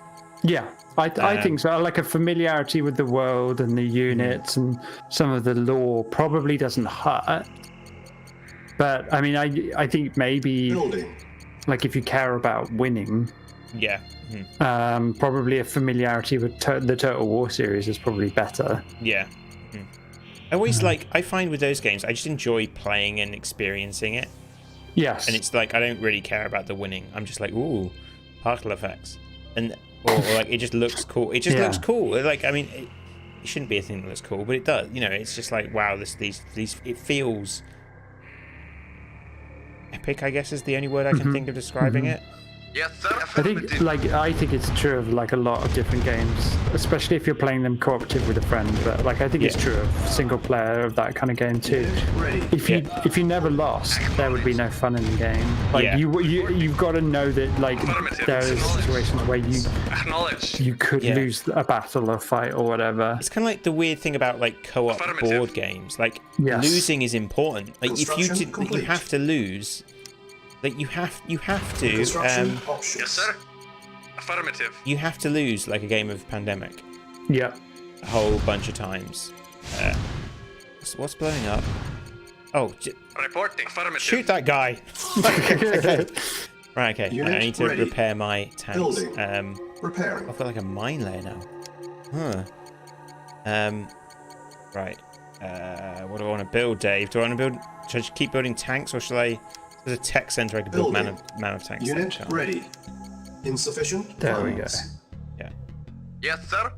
Speaker 2: Yeah, I think so. Like a familiarity with the world and the units and some of the lore probably doesn't hurt. But I mean, I think maybe like if you care about winning, probably a familiarity with the Total War series is probably better.
Speaker 1: Yeah. I always I find with those games, I just enjoy playing and experiencing it.
Speaker 2: Yes.
Speaker 1: And it's like I don't really care about the winning. I'm just like, ooh, particle effects, and or like it just looks cool. It just looks cool. Like I mean, it shouldn't be a thing that looks cool, but it does. It's just like wow, these it feels epic. I guess is the only word I can think of describing it.
Speaker 5: Yes, sir.
Speaker 2: I think it's true of like a lot of different games, especially if you're playing them cooperative with a friend. But like I think it's true of single player of that kind of game too. If you never lost, there would be no fun in the game. Like you've got to know that like there is situations where you could lose a battle or fight or whatever.
Speaker 1: It's kind of like the weird thing about like co-op board games. Like losing is important. Like if you have to lose. Like you have to
Speaker 5: yes, sir. Affirmative.
Speaker 1: You have to lose like a game of Pandemic.
Speaker 2: Yeah.
Speaker 1: A whole bunch of times. What's blowing up? Oh,
Speaker 5: reporting. Affirmative.
Speaker 1: Shoot that guy. Okay. Right, okay. I need to repair my tanks.
Speaker 8: Repairing.
Speaker 1: I've got like a mine layer now. Right. What do I want to build, Dave? Should I just keep building tanks, or should I? There's a tech center I can build man of tanks.
Speaker 8: Unit ready. Insufficient.
Speaker 2: There we go.
Speaker 1: Yeah.
Speaker 5: Yes, sir.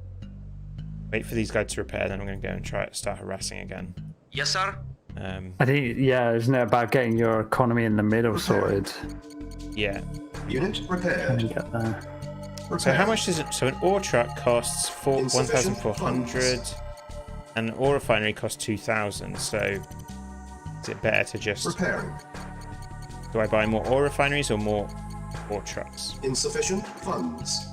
Speaker 1: Wait for these guys to repair, then I'm going to go and start harassing again.
Speaker 5: Yes, sir.
Speaker 2: I think isn't it about getting your economy in the middle sorted?
Speaker 1: Yeah.
Speaker 8: Unit repaired.
Speaker 2: Get there.
Speaker 1: So how much does it? So an ore truck costs 1,400, and an ore refinery costs 2,000. So is it better to just?
Speaker 8: Repairing.
Speaker 1: Do I buy more ore refineries or more ore trucks?
Speaker 8: Insufficient funds.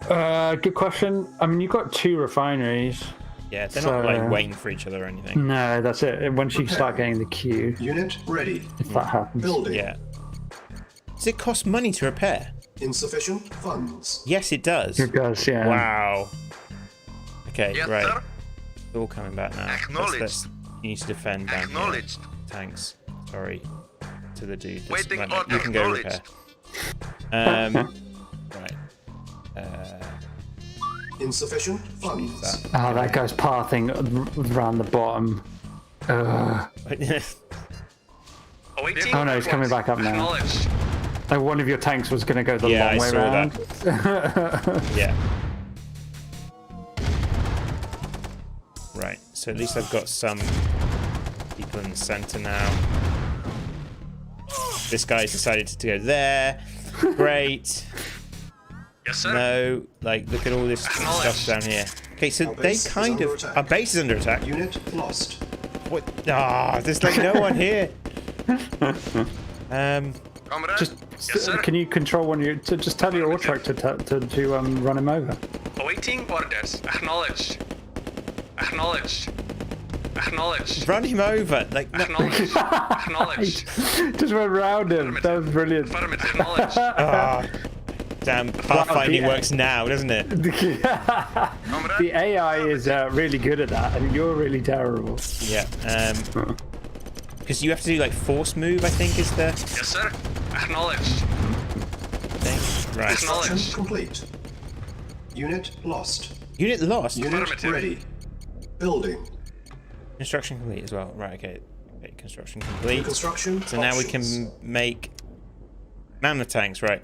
Speaker 2: Good question. I mean, you've got 2 refineries.
Speaker 1: Yeah, they're not like waiting for each other or anything.
Speaker 2: No, that's it. Once you start getting the queue.
Speaker 8: Unit ready.
Speaker 2: If that happens.
Speaker 8: Building.
Speaker 1: Yeah. Does it cost money to repair?
Speaker 8: Insufficient funds.
Speaker 1: Yes, it does.
Speaker 2: It does, yeah.
Speaker 1: Wow. Okay,
Speaker 5: Yes,
Speaker 1: right.
Speaker 5: sir.
Speaker 1: It's all coming back now.
Speaker 5: Acknowledged.
Speaker 1: You need to defend down here.
Speaker 5: Acknowledged.
Speaker 1: Tanks. Sorry. To the dude.
Speaker 5: Waiting
Speaker 1: Right,
Speaker 5: on
Speaker 1: you can go repair. Right.
Speaker 8: Insufficient funds.
Speaker 2: That guy's pathing around the bottom.
Speaker 5: Awaiting.
Speaker 2: Oh no, he's coming back up now.
Speaker 5: Acknowledged.
Speaker 2: Like one of your tanks was going to go the long way around.
Speaker 1: Yeah. Right. So at least I've got some people in the center now. this guy's decided to go there. Great.
Speaker 5: Yes, sir.
Speaker 1: No, like, look at all this stuff down here. Okay, so
Speaker 8: Our
Speaker 1: they
Speaker 8: base is
Speaker 1: kind
Speaker 8: under
Speaker 1: of...
Speaker 8: attack.
Speaker 1: Our base is under attack.
Speaker 8: Unit lost.
Speaker 1: What? Ah, there's like no one here.
Speaker 5: Comrade.
Speaker 2: Just
Speaker 5: Yes, sir.
Speaker 2: can you control one of your? To just tell your ore truck to run him over.
Speaker 5: Awaiting orders. Acknowledged. Acknowledged. Acknowledged.
Speaker 1: Run him over. Like, no.
Speaker 5: Acknowledged. Acknowledged.
Speaker 2: Just went round him. That was brilliant.
Speaker 5: Affirmative. Acknowledged.
Speaker 1: Ah, damn, pathfinding works now, doesn't it?
Speaker 5: Comrade.
Speaker 2: The AI is really good at that, and you're really terrible.
Speaker 1: Yeah. Because you have to do like force move, I think, is the
Speaker 5: Yes, sir. Acknowledged.
Speaker 1: thing. Right.
Speaker 5: Acknowledged.
Speaker 8: Construction complete. Unit lost.
Speaker 1: Unit lost.
Speaker 8: Unit
Speaker 5: Affirmative.
Speaker 8: ready. Building.
Speaker 1: Construction complete as well. Right. Okay. Okay. Construction complete.
Speaker 8: Construction.
Speaker 1: So now we
Speaker 8: options.
Speaker 1: can make mammoth tanks. Right.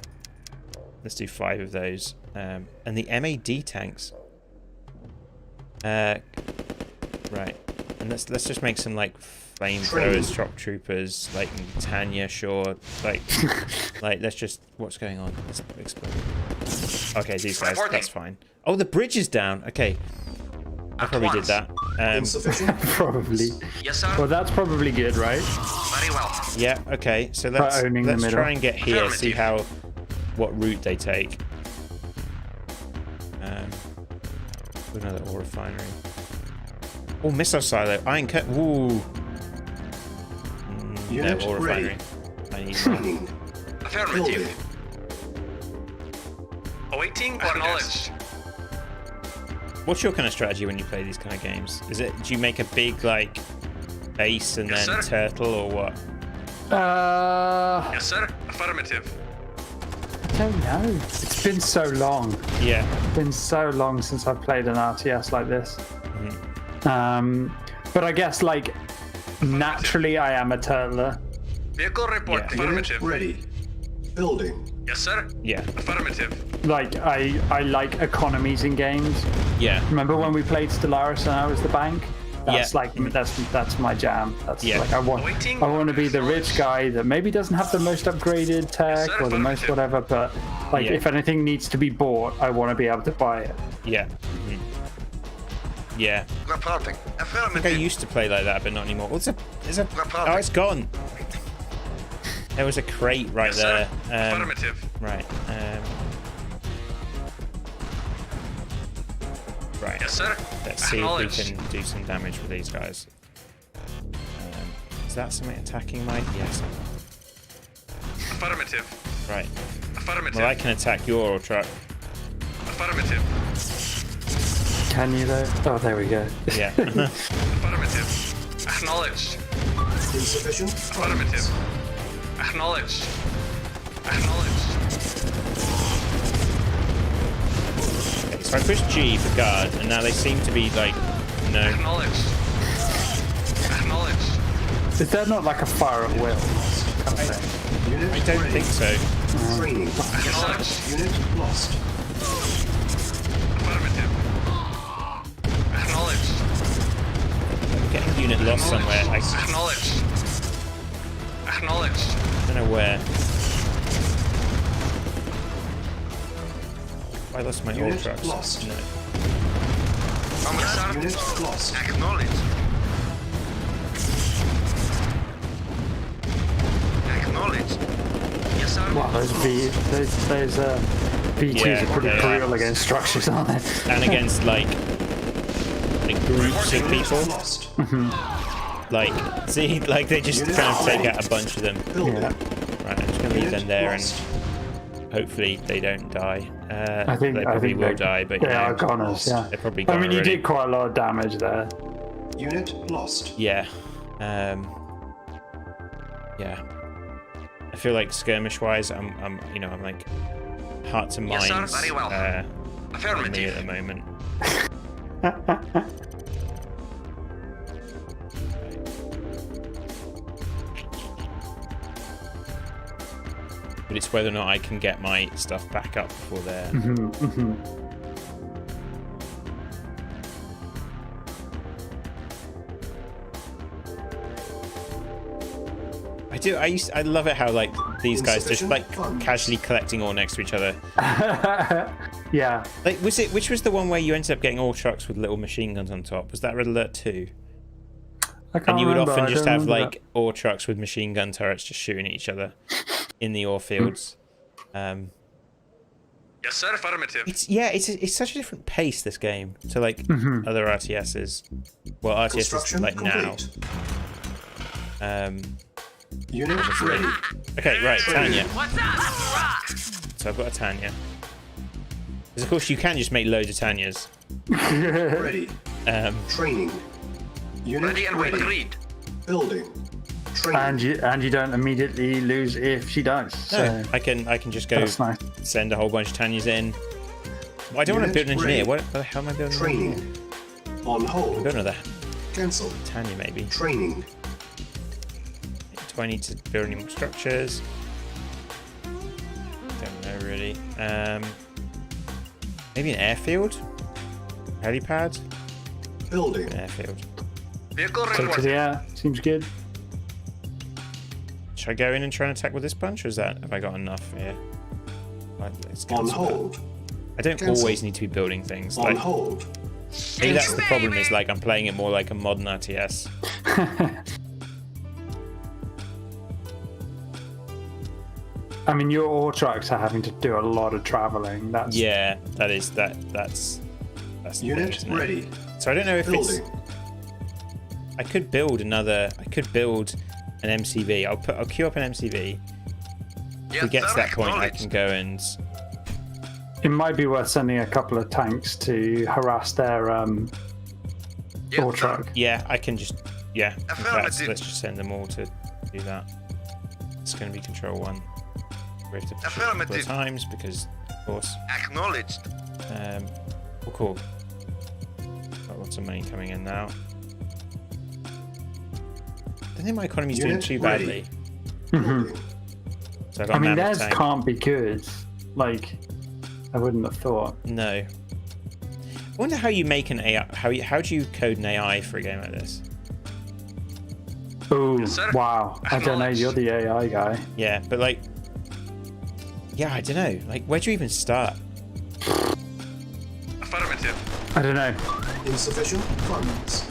Speaker 1: Let's do 5 of those. And the MAD tanks. Right. And let's just make some like flamethrowers, shock troopers, like Tanya, sure. Like let's just. What's going on? Let's explode. Okay, these guys.
Speaker 5: Reporting.
Speaker 1: That's fine. Oh, the bridge is down. Okay. I probably did
Speaker 5: once.
Speaker 1: that.
Speaker 8: Insufficient.
Speaker 2: Probably.
Speaker 5: Yes, sir.
Speaker 2: Well, that's probably good, right?
Speaker 5: Very well.
Speaker 1: Yeah. Okay. So
Speaker 2: By owning the
Speaker 1: let's
Speaker 2: middle.
Speaker 1: try and get here. See
Speaker 5: Affirmative.
Speaker 1: what route they take. Another ore refinery. Oh, missile silo. Iron cut. Ooh. No,
Speaker 8: Unit
Speaker 1: ore
Speaker 8: ready.
Speaker 1: refinery. I need one.
Speaker 8: Training.
Speaker 5: Affirmative.
Speaker 8: Building.
Speaker 5: Awaiting orders.
Speaker 1: What's your kind of strategy when you play these kind of games? Is it, do you make a big like base and
Speaker 5: Yes,
Speaker 1: then
Speaker 5: sir.
Speaker 1: turtle or what?
Speaker 5: Yes, sir. Affirmative.
Speaker 2: I don't know. It's been so long.
Speaker 1: Yeah.
Speaker 2: It's been so long since I've played an RTS like this.
Speaker 1: Mm-hmm.
Speaker 2: But I guess like naturally I am a turtler.
Speaker 5: Vehicle report.
Speaker 1: Yeah.
Speaker 8: Unit
Speaker 5: Affirmative.
Speaker 8: ready. Building.
Speaker 5: Yes, sir.
Speaker 1: Yeah.
Speaker 5: Affirmative.
Speaker 2: Like I like economies in games.
Speaker 1: Yeah.
Speaker 2: Remember when we played Stellaris and I was the bank? That's
Speaker 1: Yeah.
Speaker 2: like that's my jam. That's
Speaker 1: Yeah.
Speaker 2: like I want to be the rich guy that maybe doesn't have the most upgraded tech
Speaker 5: sir,
Speaker 2: or the most
Speaker 5: affirmative.
Speaker 2: whatever, but like
Speaker 1: Yeah.
Speaker 2: if anything needs to be bought, I want to be able to buy it.
Speaker 1: Yeah. Mhm. Yeah.
Speaker 5: Reporting.
Speaker 1: I think I
Speaker 5: Affirmative.
Speaker 1: used to play like that, but not anymore. Oh, oh, it's gone. There was a crate right
Speaker 5: Yes, sir.
Speaker 1: there.
Speaker 5: Affirmative.
Speaker 1: Right. Right.
Speaker 5: Yes, sir.
Speaker 1: Let's see if we
Speaker 5: Acknowledged.
Speaker 1: can do some damage with these guys. Is that something attacking my? Yes.
Speaker 5: Affirmative.
Speaker 1: Right.
Speaker 5: Affirmative.
Speaker 1: Well, I can attack your truck.
Speaker 5: Affirmative.
Speaker 2: Can you though? Oh, there we go.
Speaker 1: Yeah.
Speaker 5: Affirmative. Acknowledged.
Speaker 8: Insufficient.
Speaker 5: Affirmative. Acknowledged. Acknowledged.
Speaker 1: Okay, so I pushed G for guard, and now they seem to be like, no.
Speaker 5: Acknowledged. Acknowledged.
Speaker 2: Is there not like a fire at will kind of thing?
Speaker 8: Unit
Speaker 1: I don't
Speaker 8: ready.
Speaker 1: think so.
Speaker 8: Training.
Speaker 5: Acknowledged.
Speaker 8: Unit lost.
Speaker 5: Affirmative. Acknowledged.
Speaker 1: Getting unit lost somewhere. I
Speaker 5: Acknowledged. Acknowledged.
Speaker 1: don't know where. I lost my old
Speaker 8: Unit
Speaker 1: trucks.
Speaker 8: lost.
Speaker 1: No.
Speaker 5: Comrade.
Speaker 8: Unit lost.
Speaker 5: Acknowledged. Acknowledged. Yes, sir.
Speaker 2: Wow, those V2s
Speaker 1: Yeah,
Speaker 2: are pretty
Speaker 1: they are.
Speaker 2: brutal against structures, aren't they?
Speaker 1: And against like groups of people.
Speaker 8: Lost.
Speaker 1: Like, see, like they just
Speaker 8: Unit
Speaker 1: kind of take
Speaker 8: ready.
Speaker 1: out a bunch of them.
Speaker 8: Building.
Speaker 2: Yeah.
Speaker 1: Right, I'm just gonna leave them there,
Speaker 8: Lost.
Speaker 1: and hopefully they don't die.
Speaker 2: I think
Speaker 1: they probably will
Speaker 2: they
Speaker 1: die, but
Speaker 2: they
Speaker 1: you know,
Speaker 2: are goners. Yeah,
Speaker 1: they're probably
Speaker 2: I
Speaker 1: gone
Speaker 2: mean, you
Speaker 1: already.
Speaker 2: did quite a lot of damage there.
Speaker 8: Unit lost.
Speaker 1: Yeah. Yeah. I feel like skirmish-wise, I'm like hearts and
Speaker 5: Yes,
Speaker 1: minds
Speaker 5: sir, very well.
Speaker 1: on me at
Speaker 5: Affirmative.
Speaker 1: the moment. But it's whether or not I can get my stuff back up before they're. I do. I love it how like these guys just
Speaker 8: Insufficient
Speaker 1: like
Speaker 8: funds.
Speaker 1: casually collecting ore next to each other.
Speaker 2: Yeah.
Speaker 1: Like, which was the one where you ended up getting all trucks with little machine guns on top? Was that Red Alert 2?
Speaker 2: I can't
Speaker 1: And you would
Speaker 2: remember,
Speaker 1: often
Speaker 2: I
Speaker 1: just
Speaker 2: don't
Speaker 1: have
Speaker 2: remember
Speaker 1: like ore trucks with machine gun turrets just shooting at each other in the ore fields.
Speaker 5: Yes, sir. Affirmative.
Speaker 1: It's such a different pace, this game, to like other RTSs. Well, RTSs
Speaker 8: Construction
Speaker 1: like
Speaker 8: complete.
Speaker 1: now.
Speaker 8: Unit ready.
Speaker 1: Okay, right, Tanya.
Speaker 9: What's up? Let's rock.
Speaker 1: So I've got a Tanya. Because of course you can just make loads of Tanyas.
Speaker 8: Ready.
Speaker 1: Um,
Speaker 8: Training. Unit
Speaker 5: Ready and wait. Agreed.
Speaker 8: Building. Training.
Speaker 2: and you don't immediately lose if she dies. So
Speaker 1: no, I can just go
Speaker 2: that's nice.
Speaker 1: send a whole bunch of Tanyas in. Well, I don't want to
Speaker 8: Unit
Speaker 1: build an engineer.
Speaker 8: ready.
Speaker 1: What the hell am I building? an engineer?
Speaker 8: Training. On
Speaker 1: I'm
Speaker 8: hold.
Speaker 1: building another
Speaker 8: Cancel.
Speaker 1: Tanya maybe.
Speaker 8: Training.
Speaker 1: Do I need to build any more structures? Don't know really. Maybe an airfield? Helipad?
Speaker 8: Building.
Speaker 1: An airfield.
Speaker 5: Vehicle
Speaker 2: Take to
Speaker 5: reporting.
Speaker 2: the air. Seems good.
Speaker 1: Should I go in and try and attack with this bunch, or is that have I got enough here? Right, let's
Speaker 8: On
Speaker 1: cancel that.
Speaker 8: hold.
Speaker 1: I don't
Speaker 8: Cancel.
Speaker 1: always need to be building things.
Speaker 8: On
Speaker 1: Like,
Speaker 8: hold.
Speaker 1: maybe that's the problem. Is like I'm playing it more like a modern RTS.
Speaker 2: I mean, your ore trucks are having to do a lot of traveling. That's
Speaker 1: Yeah, that's the
Speaker 8: Unit
Speaker 1: thing, isn't it?
Speaker 8: ready.
Speaker 1: So I don't know if
Speaker 8: Building.
Speaker 1: I could build another. I could build an MCV. I'll queue up an MCV. If we get to that point, I can go and.
Speaker 2: It might be worth sending a couple of tanks to harass their ore truck.
Speaker 1: Yeah, I can just. Yeah, in fact,
Speaker 5: Affirmative.
Speaker 1: let's just send them all to do that. It's going to be Control 1. We have to push it a couple of
Speaker 5: Affirmative.
Speaker 1: times because, of course.
Speaker 5: Acknowledged.
Speaker 1: Oh, cool. Got lots of money coming in now. I don't think my economy's doing
Speaker 8: Unit
Speaker 1: too
Speaker 8: ready.
Speaker 1: badly.
Speaker 8: Building.
Speaker 1: So I've got
Speaker 2: I mean,
Speaker 1: mammoth
Speaker 2: theirs
Speaker 1: tank.
Speaker 2: can't be good. Like, I wouldn't have thought.
Speaker 1: No. I wonder how you make an AI. How do you code an AI for a game like this?
Speaker 2: Oh,
Speaker 5: Yes, sir.
Speaker 2: wow. I don't know.
Speaker 5: Acknowledged.
Speaker 2: You're the AI guy.
Speaker 1: Yeah, but like. Yeah, I don't know. Like, where do you even start?
Speaker 5: Affirmative.
Speaker 2: I don't know.
Speaker 8: Insufficient funds.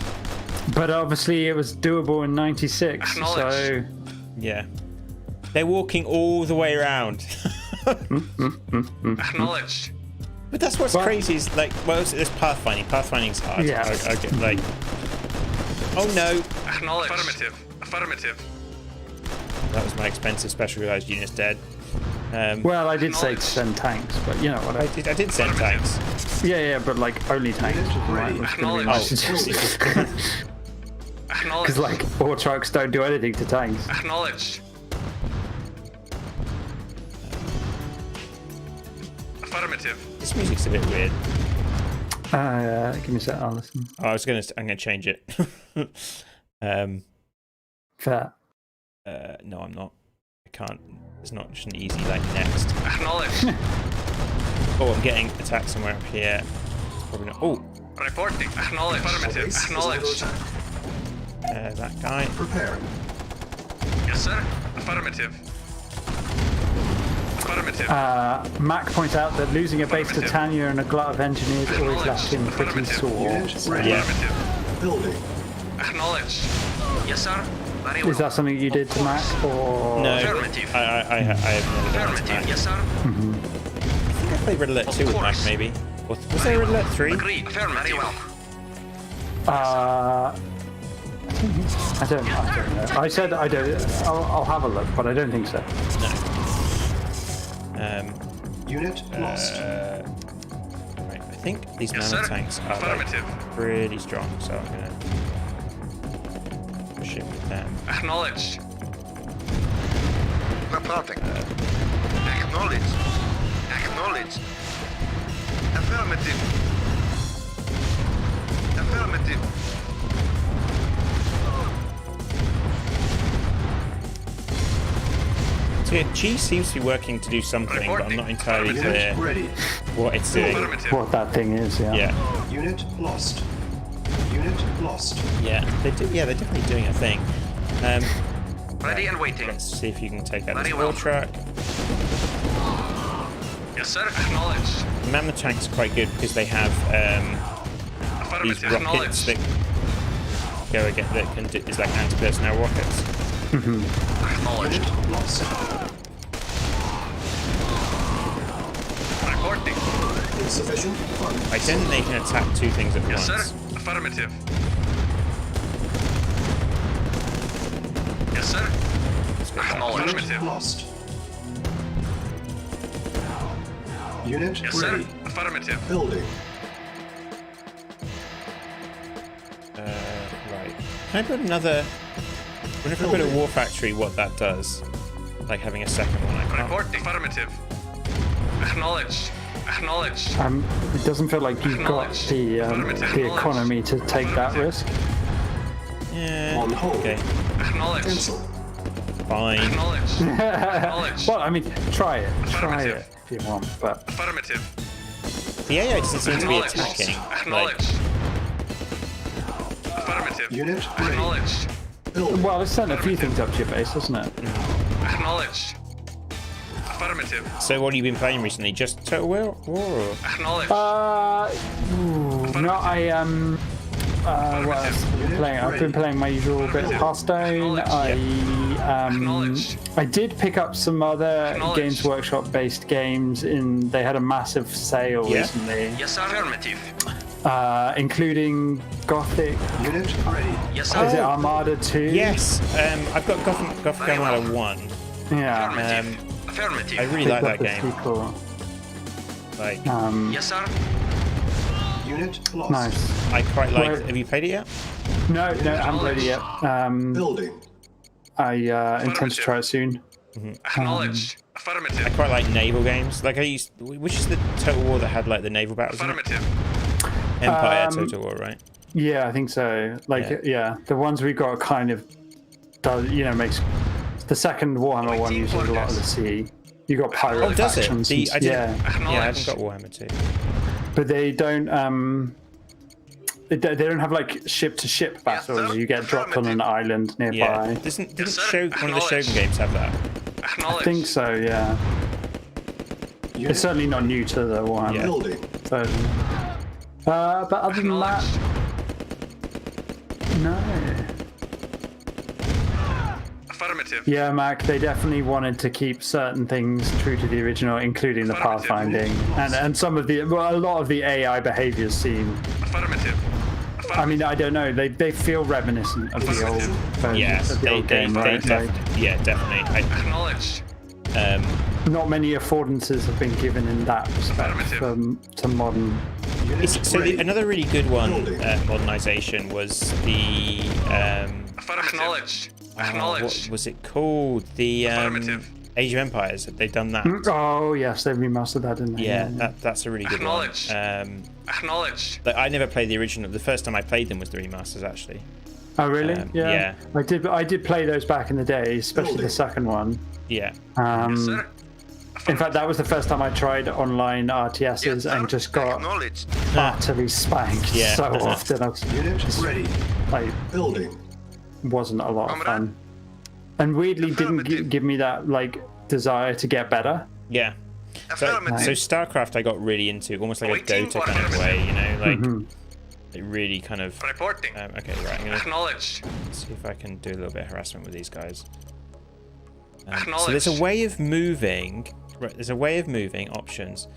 Speaker 2: But obviously, it was doable in '96. So
Speaker 5: Acknowledged.
Speaker 1: Yeah. They're walking all the way around.
Speaker 5: Acknowledged.
Speaker 1: But that's what's
Speaker 2: Well-
Speaker 1: crazy is like, well, it's pathfinding. Pathfinding's hard.
Speaker 2: Yeah.
Speaker 1: I get like. Oh no!
Speaker 5: Acknowledged. Affirmative. Affirmative.
Speaker 1: That was my expensive specialized units dead.
Speaker 2: well, I did say to
Speaker 5: Acknowledged.
Speaker 2: send tanks, but you know what?
Speaker 1: I did send tanks.
Speaker 2: Yeah, but like only tanks.
Speaker 8: Unit
Speaker 2: Right,
Speaker 8: ready.
Speaker 2: was gonna be
Speaker 1: Oh,
Speaker 2: my suggestion.
Speaker 5: Acknowledged.
Speaker 2: Because like ore trucks don't do anything to tanks.
Speaker 5: Acknowledged. Affirmative.
Speaker 1: This music's a bit weird.
Speaker 2: Give me a sec. I'll listen.
Speaker 1: Oh, I'm gonna change it.
Speaker 2: Fair.
Speaker 1: No, I'm not. I can't. It's not just an easy like next.
Speaker 5: Acknowledged.
Speaker 1: Oh, I'm getting attacked somewhere up here. Probably not. Oh,
Speaker 5: Reporting. Acknowledged. Affirmative.
Speaker 8: Base is under
Speaker 5: Acknowledged.
Speaker 8: attack.
Speaker 1: that guy.
Speaker 8: Preparing.
Speaker 5: Yes, sir. Affirmative. Affirmative.
Speaker 2: Mac points out that losing a base to
Speaker 5: Affirmative.
Speaker 2: Tanya and a glut of engineers always left him pretty
Speaker 5: Affirmative.
Speaker 2: sore.
Speaker 8: Unit ready.
Speaker 1: Yeah.
Speaker 5: Affirmative.
Speaker 8: Building.
Speaker 5: Acknowledged. Yes, sir. Very well.
Speaker 2: Is that something you did to Mac, or
Speaker 1: No,
Speaker 5: Affirmative.
Speaker 1: I have never done that to
Speaker 5: Affirmative.
Speaker 1: Mac.
Speaker 5: Yes, sir.
Speaker 1: I think I played Red Alert 2 with Mac
Speaker 5: course.
Speaker 1: maybe. Or was there Red Alert 3?
Speaker 5: Agreed. Affirmative. Very well.
Speaker 2: I don't know. I said I don't. I'll have a look, but I don't think so.
Speaker 8: Unit lost.
Speaker 1: Right, I think these
Speaker 5: Yes,
Speaker 1: mammoth
Speaker 5: sir.
Speaker 1: tanks are like,
Speaker 5: Affirmative.
Speaker 1: pretty strong, so I'm gonna push it with them.
Speaker 5: Acknowledged. Reporting. Acknowledged. Acknowledged. Affirmative. Affirmative.
Speaker 1: So yeah, G seems to be working to do something, but I'm not entirely
Speaker 8: Unit
Speaker 1: clear
Speaker 8: ready.
Speaker 1: what it's doing.
Speaker 5: Affirmative.
Speaker 2: What that thing is, yeah.
Speaker 1: Yeah,
Speaker 8: Unit lost. Unit lost.
Speaker 1: yeah, they're definitely doing a thing.
Speaker 5: Ready and waiting.
Speaker 1: Let's see if you can take out
Speaker 5: Very
Speaker 1: this
Speaker 5: well.
Speaker 1: war truck.
Speaker 5: Yes, sir. Acknowledged.
Speaker 1: The Mammoth tank's quite good because they have these
Speaker 5: Affirmative.
Speaker 1: rockets
Speaker 5: Acknowledged.
Speaker 1: that go again that can do, it's like anti-personnel rockets.
Speaker 5: Acknowledged.
Speaker 8: Unit lost.
Speaker 5: Reporting.
Speaker 8: Insufficient funds.
Speaker 1: I don't think they can attack two things at
Speaker 5: Yes,
Speaker 1: once.
Speaker 5: sir. Affirmative. Yes, sir.
Speaker 1: Let's go back.
Speaker 5: Acknowledged.
Speaker 8: Unit
Speaker 5: Affirmative.
Speaker 8: lost. Unit
Speaker 5: Yes, sir.
Speaker 8: ready.
Speaker 5: Affirmative.
Speaker 8: Building.
Speaker 1: Right. Can I put another? I wonder if I put a war factory, what that does. Like having a second one. I can't.
Speaker 5: Reporting. Affirmative. Acknowledged. Acknowledged.
Speaker 2: It doesn't feel like you've got the economy to take that risk.
Speaker 1: Yeah.
Speaker 8: On hold.
Speaker 1: Okay.
Speaker 5: Acknowledged.
Speaker 8: Cancel.
Speaker 1: Fine.
Speaker 5: Acknowledged. Acknowledged.
Speaker 2: Well, I mean, try it
Speaker 5: Affirmative.
Speaker 2: if you want, but
Speaker 5: Affirmative.
Speaker 1: The AI doesn't seem to be
Speaker 5: Acknowledged.
Speaker 1: attacking. Like,
Speaker 5: Acknowledged. Affirmative.
Speaker 8: Unit ready.
Speaker 5: Acknowledged.
Speaker 8: Building.
Speaker 2: well, it's sent a few things up to your base, hasn't it?
Speaker 5: Acknowledged. Affirmative.
Speaker 1: so what have you been playing recently? Just Total War? Or?
Speaker 5: Acknowledged.
Speaker 2: No, what else have I been playing? I've been playing my usual bit of Hearthstone. I did pick up some other Games Workshop based games. They had a massive sale recently,
Speaker 5: Yes, sir. Affirmative.
Speaker 2: including Gothic.
Speaker 8: Unit ready.
Speaker 5: Yes,
Speaker 2: Is
Speaker 5: sir.
Speaker 2: it Armada 2?
Speaker 1: Yes. I've got Gothic Armada 1.
Speaker 2: Yeah.
Speaker 5: Affirmative.
Speaker 1: I really
Speaker 2: Picked
Speaker 1: like
Speaker 2: up
Speaker 1: that
Speaker 2: the
Speaker 1: game.
Speaker 2: sequel.
Speaker 1: Like,
Speaker 5: Yes, sir.
Speaker 8: Unit lost.
Speaker 2: Nice.
Speaker 1: I quite like.
Speaker 2: Right.
Speaker 1: Have you played it yet?
Speaker 2: No, I haven't played it yet.
Speaker 8: Building.
Speaker 2: I intend to try it soon.
Speaker 5: Acknowledged.
Speaker 1: I
Speaker 5: Affirmative.
Speaker 1: quite like naval games. Like which is the Total War that had like the naval battles in it?
Speaker 5: Affirmative.
Speaker 1: Empire Total War, right?
Speaker 2: Yeah, I think so. Like, yeah, the ones we got kind of does, makes the second Warhammer one uses a lot of the sea. You got pirate
Speaker 1: Oh, does it?
Speaker 2: factions.
Speaker 1: I didn't.
Speaker 2: Yeah,
Speaker 1: Yeah, I haven't got Warhammer 2.
Speaker 2: but they don't. They don't have like ship-to-ship battles. You get dropped on an island nearby.
Speaker 1: Yeah. Didn't
Speaker 5: sir.
Speaker 1: one of the Shogun games have that?
Speaker 2: I think so. Yeah,
Speaker 8: Unit
Speaker 2: it's certainly not new to the Warhammer
Speaker 1: Yeah.
Speaker 8: building.
Speaker 2: version. But other than that, no.
Speaker 5: Affirmative.
Speaker 2: Yeah, Mac, they definitely wanted to keep certain things true to the original, including the pathfinding. And some of a lot of the AI behaviors seem,
Speaker 5: Affirmative.
Speaker 2: I mean, I don't know, they feel reminiscent of the old version
Speaker 1: Yeah,
Speaker 2: of the old game, right?
Speaker 1: definitely.
Speaker 5: Acknowledged.
Speaker 2: Not many affordances have been given in that respect to modern.
Speaker 1: Another really good one, modernization, was the
Speaker 5: Acknowledged.
Speaker 1: what
Speaker 5: Acknowledged.
Speaker 1: was it called? The
Speaker 5: Affirmative.
Speaker 1: Age of Empires. They've done that.
Speaker 2: Oh yes, they've remastered that, didn't they?
Speaker 1: Yeah, that's a really good one.
Speaker 5: Acknowledged. Acknowledged.
Speaker 1: But I never played the original. The first time I played them was the remasters, actually.
Speaker 2: Oh really?
Speaker 1: Yeah.
Speaker 2: I did play those back in the day, especially the second one.
Speaker 1: Yeah.
Speaker 5: Yes, sir.
Speaker 2: In fact, that was the first time I tried online RTSs and just got utterly spanked
Speaker 1: Yeah.
Speaker 2: so often. I was
Speaker 8: Unit
Speaker 2: just,
Speaker 8: ready.
Speaker 2: like,
Speaker 8: Building.
Speaker 2: wasn't a lot of fun. And weirdly didn't give me that like desire to get better.
Speaker 1: Yeah. So StarCraft I got really into, almost like a Dota kind of way, like it really kind of.
Speaker 5: Reporting.
Speaker 1: Okay, right. I'm gonna
Speaker 5: Acknowledged.
Speaker 1: see if I can do a little bit of harassment with these guys. So
Speaker 5: Acknowledged.
Speaker 1: there's a way of moving. Right, there's a way of moving options.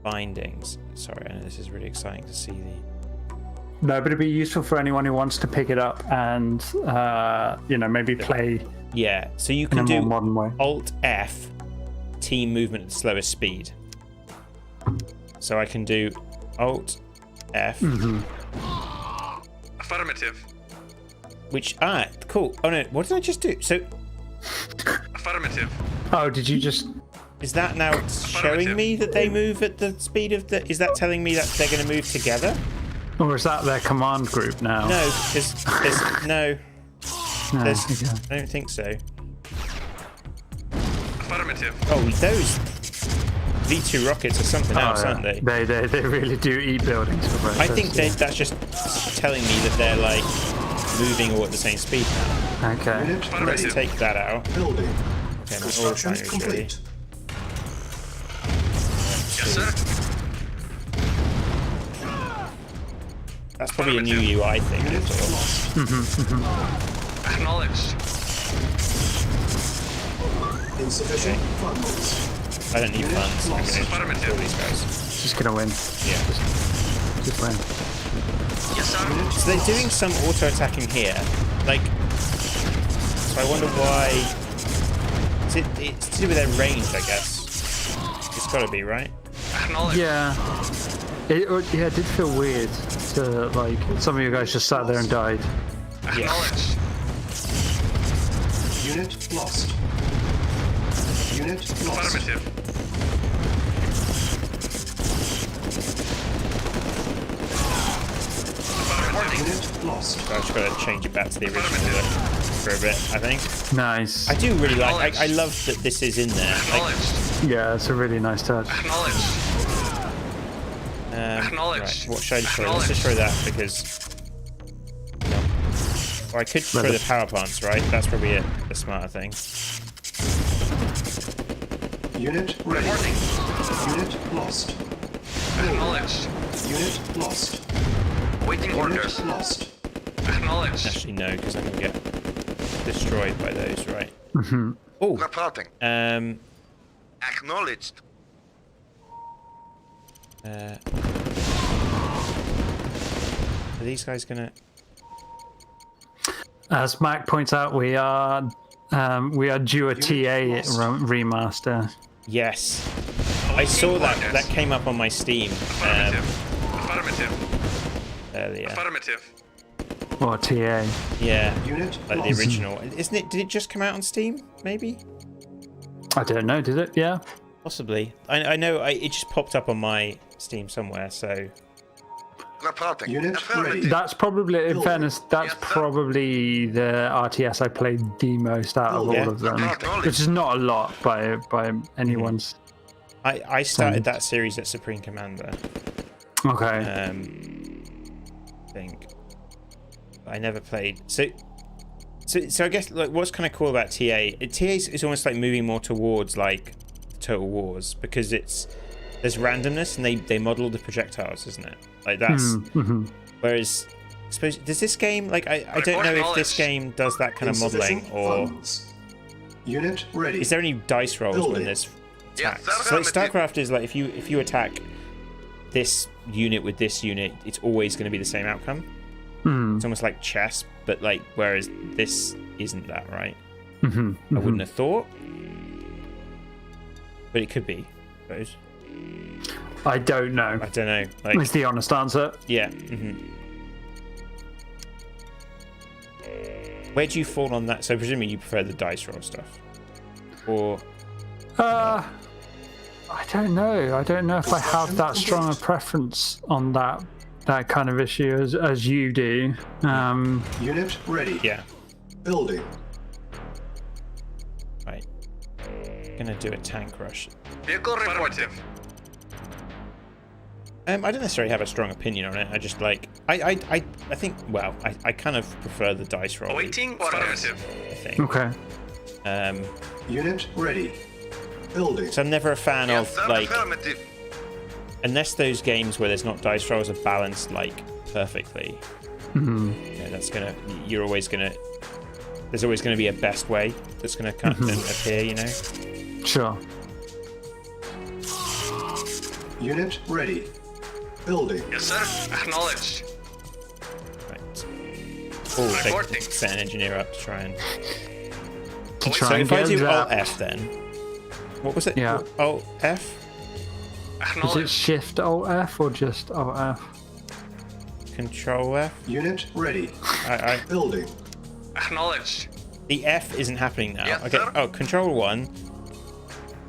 Speaker 1: Bindings. Sorry, I know this is really exciting to see the.
Speaker 2: No, but it'd be useful for anyone who wants to pick it up and maybe play
Speaker 1: Yeah, so you
Speaker 2: in a
Speaker 1: can
Speaker 2: more
Speaker 1: do
Speaker 2: modern way.
Speaker 1: Alt F, team movement at the slowest speed. So I can do Alt F,
Speaker 5: Affirmative.
Speaker 1: which cool. Oh no, what did I just do? So
Speaker 5: Affirmative.
Speaker 2: Oh, did you just?
Speaker 1: is that now showing me that they move at the speed of the? Is that telling me that they're going to move together?
Speaker 2: Or is that their command group now?
Speaker 1: No, there's no.
Speaker 2: No,
Speaker 1: There's,
Speaker 2: okay.
Speaker 1: I don't think so.
Speaker 5: Affirmative.
Speaker 1: Oh, those V2 rockets are something else, aren't they?
Speaker 2: They really do eat buildings for breakfast.
Speaker 1: I think that's just telling me that they're like moving all at the same speed now.
Speaker 2: Okay.
Speaker 8: Unit
Speaker 1: Let's
Speaker 8: ready.
Speaker 1: take that out.
Speaker 8: Building.
Speaker 1: Okay, my
Speaker 8: Construction
Speaker 1: auto is ready.
Speaker 8: complete.
Speaker 5: Yes, sir.
Speaker 1: That's probably a new UI thing.
Speaker 8: Unit
Speaker 1: Sort of.
Speaker 8: lost.
Speaker 5: Acknowledged.
Speaker 8: Insufficient funds.
Speaker 1: I don't need
Speaker 8: Unit
Speaker 1: funds. I'm
Speaker 8: lost.
Speaker 1: gonna
Speaker 5: Affirmative.
Speaker 1: kill these guys.
Speaker 2: Just gonna win.
Speaker 1: Yeah.
Speaker 2: Just win.
Speaker 5: Yes, sir.
Speaker 1: So they're doing some auto attacking here, like. So I wonder why. It's to do with their range, I guess. It's got to be, right?
Speaker 5: Acknowledged.
Speaker 2: Yeah. It did feel weird to like some of you guys just sat there and died.
Speaker 5: Acknowledged.
Speaker 8: Unit lost. Unit lost.
Speaker 5: Affirmative.
Speaker 8: Unit lost.
Speaker 1: So I've just got to change it back to the original look for a bit, I think.
Speaker 2: Nice.
Speaker 1: I do really like. I love that this is in there. Like,
Speaker 5: Acknowledged.
Speaker 2: Yeah, it's a really nice touch.
Speaker 5: Acknowledged.
Speaker 1: right,
Speaker 5: Acknowledged.
Speaker 1: what should I destroy? Let's destroy that because. Or I could destroy the power plants, right? That's probably it. The smarter thing.
Speaker 8: Unit ready. Unit lost.
Speaker 5: Acknowledged.
Speaker 8: Unit lost.
Speaker 5: Waiting orders.
Speaker 8: Unit lost.
Speaker 5: Acknowledged.
Speaker 1: Actually, no, because I'm gonna get destroyed by those, right? Oh.
Speaker 6: Reporting. Acknowledged.
Speaker 1: Are these guys gonna?
Speaker 2: As Mac points out, we are due a TA remaster.
Speaker 1: Yes, I saw that. That came up on my Steam
Speaker 5: Affirmative.
Speaker 1: earlier.
Speaker 5: Affirmative.
Speaker 2: Or TA.
Speaker 1: Yeah,
Speaker 8: Unit
Speaker 1: like the
Speaker 8: lost.
Speaker 1: original. Isn't it? Did it just come out on Steam? Maybe.
Speaker 2: I don't know, did it? Yeah.
Speaker 1: Possibly. I know. It just popped up on my Steam somewhere. So
Speaker 6: Reporting.
Speaker 8: Unit
Speaker 6: Affirmative.
Speaker 8: ready.
Speaker 2: That's probably, in fairness, that's
Speaker 5: Yes, sir.
Speaker 2: probably the RTS I played the most out of
Speaker 1: Yeah.
Speaker 2: all of them.
Speaker 6: Acknowledged.
Speaker 2: Which is not a lot by anyone's.
Speaker 1: I started that series at Supreme Commander.
Speaker 2: Okay.
Speaker 1: I think I never played. So I guess like what's kind of cool about TA? TA is almost like moving more towards like Total Wars because there's randomness and they model the projectiles, isn't it? Like that's whereas I suppose does this game like I don't know if this game does that kind of modeling
Speaker 8: Insufficient
Speaker 1: or
Speaker 8: funds. Unit ready.
Speaker 1: is there any dice rolls when
Speaker 8: Building.
Speaker 1: there's
Speaker 5: Yes,
Speaker 1: attacks? So like
Speaker 5: affirmative.
Speaker 1: StarCraft is like if you attack this unit with this unit, it's always going to be the same outcome. It's almost like chess, but like whereas this isn't that, right? I wouldn't have thought, but it could be. I suppose.
Speaker 2: I don't know.
Speaker 1: I don't know. Like
Speaker 2: Is the honest answer.
Speaker 1: yeah. Where do you fall on that? So presumably you prefer the dice roll stuff, or
Speaker 2: I don't know. I don't know if I have that strong a preference on that kind of issue as you do.
Speaker 8: Unit ready.
Speaker 1: yeah.
Speaker 8: Building.
Speaker 1: Right. Gonna do a tank rush.
Speaker 5: Vehicle reporting.
Speaker 1: I don't necessarily have a strong opinion on it. I just like I think well I kind of prefer the dice roll.
Speaker 5: Awaiting orders.
Speaker 1: I think.
Speaker 2: Okay.
Speaker 8: Unit ready. Building.
Speaker 1: So I'm never a fan
Speaker 6: Yes,
Speaker 1: of
Speaker 6: sir.
Speaker 1: like
Speaker 6: Affirmative.
Speaker 1: unless those games where there's not dice rolls are balanced like perfectly. You know, that's gonna you're always gonna there's always gonna be a best way that's gonna come and appear. You know.
Speaker 2: Sure.
Speaker 8: Unit ready. Building.
Speaker 5: Yes, sir. Acknowledged.
Speaker 1: Right. Oh,
Speaker 5: Reporting.
Speaker 1: they set an engineer up to try and.
Speaker 2: To try
Speaker 1: So
Speaker 2: and
Speaker 1: if I
Speaker 2: get
Speaker 1: do Alt
Speaker 2: zapped.
Speaker 1: F then, what was it?
Speaker 2: Yeah.
Speaker 1: Alt F.
Speaker 2: Is it
Speaker 5: Acknowledged.
Speaker 2: Shift Alt F or just Alt F?
Speaker 1: Control F.
Speaker 8: Unit ready. Building.
Speaker 5: Acknowledged.
Speaker 1: The F isn't happening now.
Speaker 5: Yes,
Speaker 1: Okay.
Speaker 5: sir.
Speaker 1: Oh, Control 1.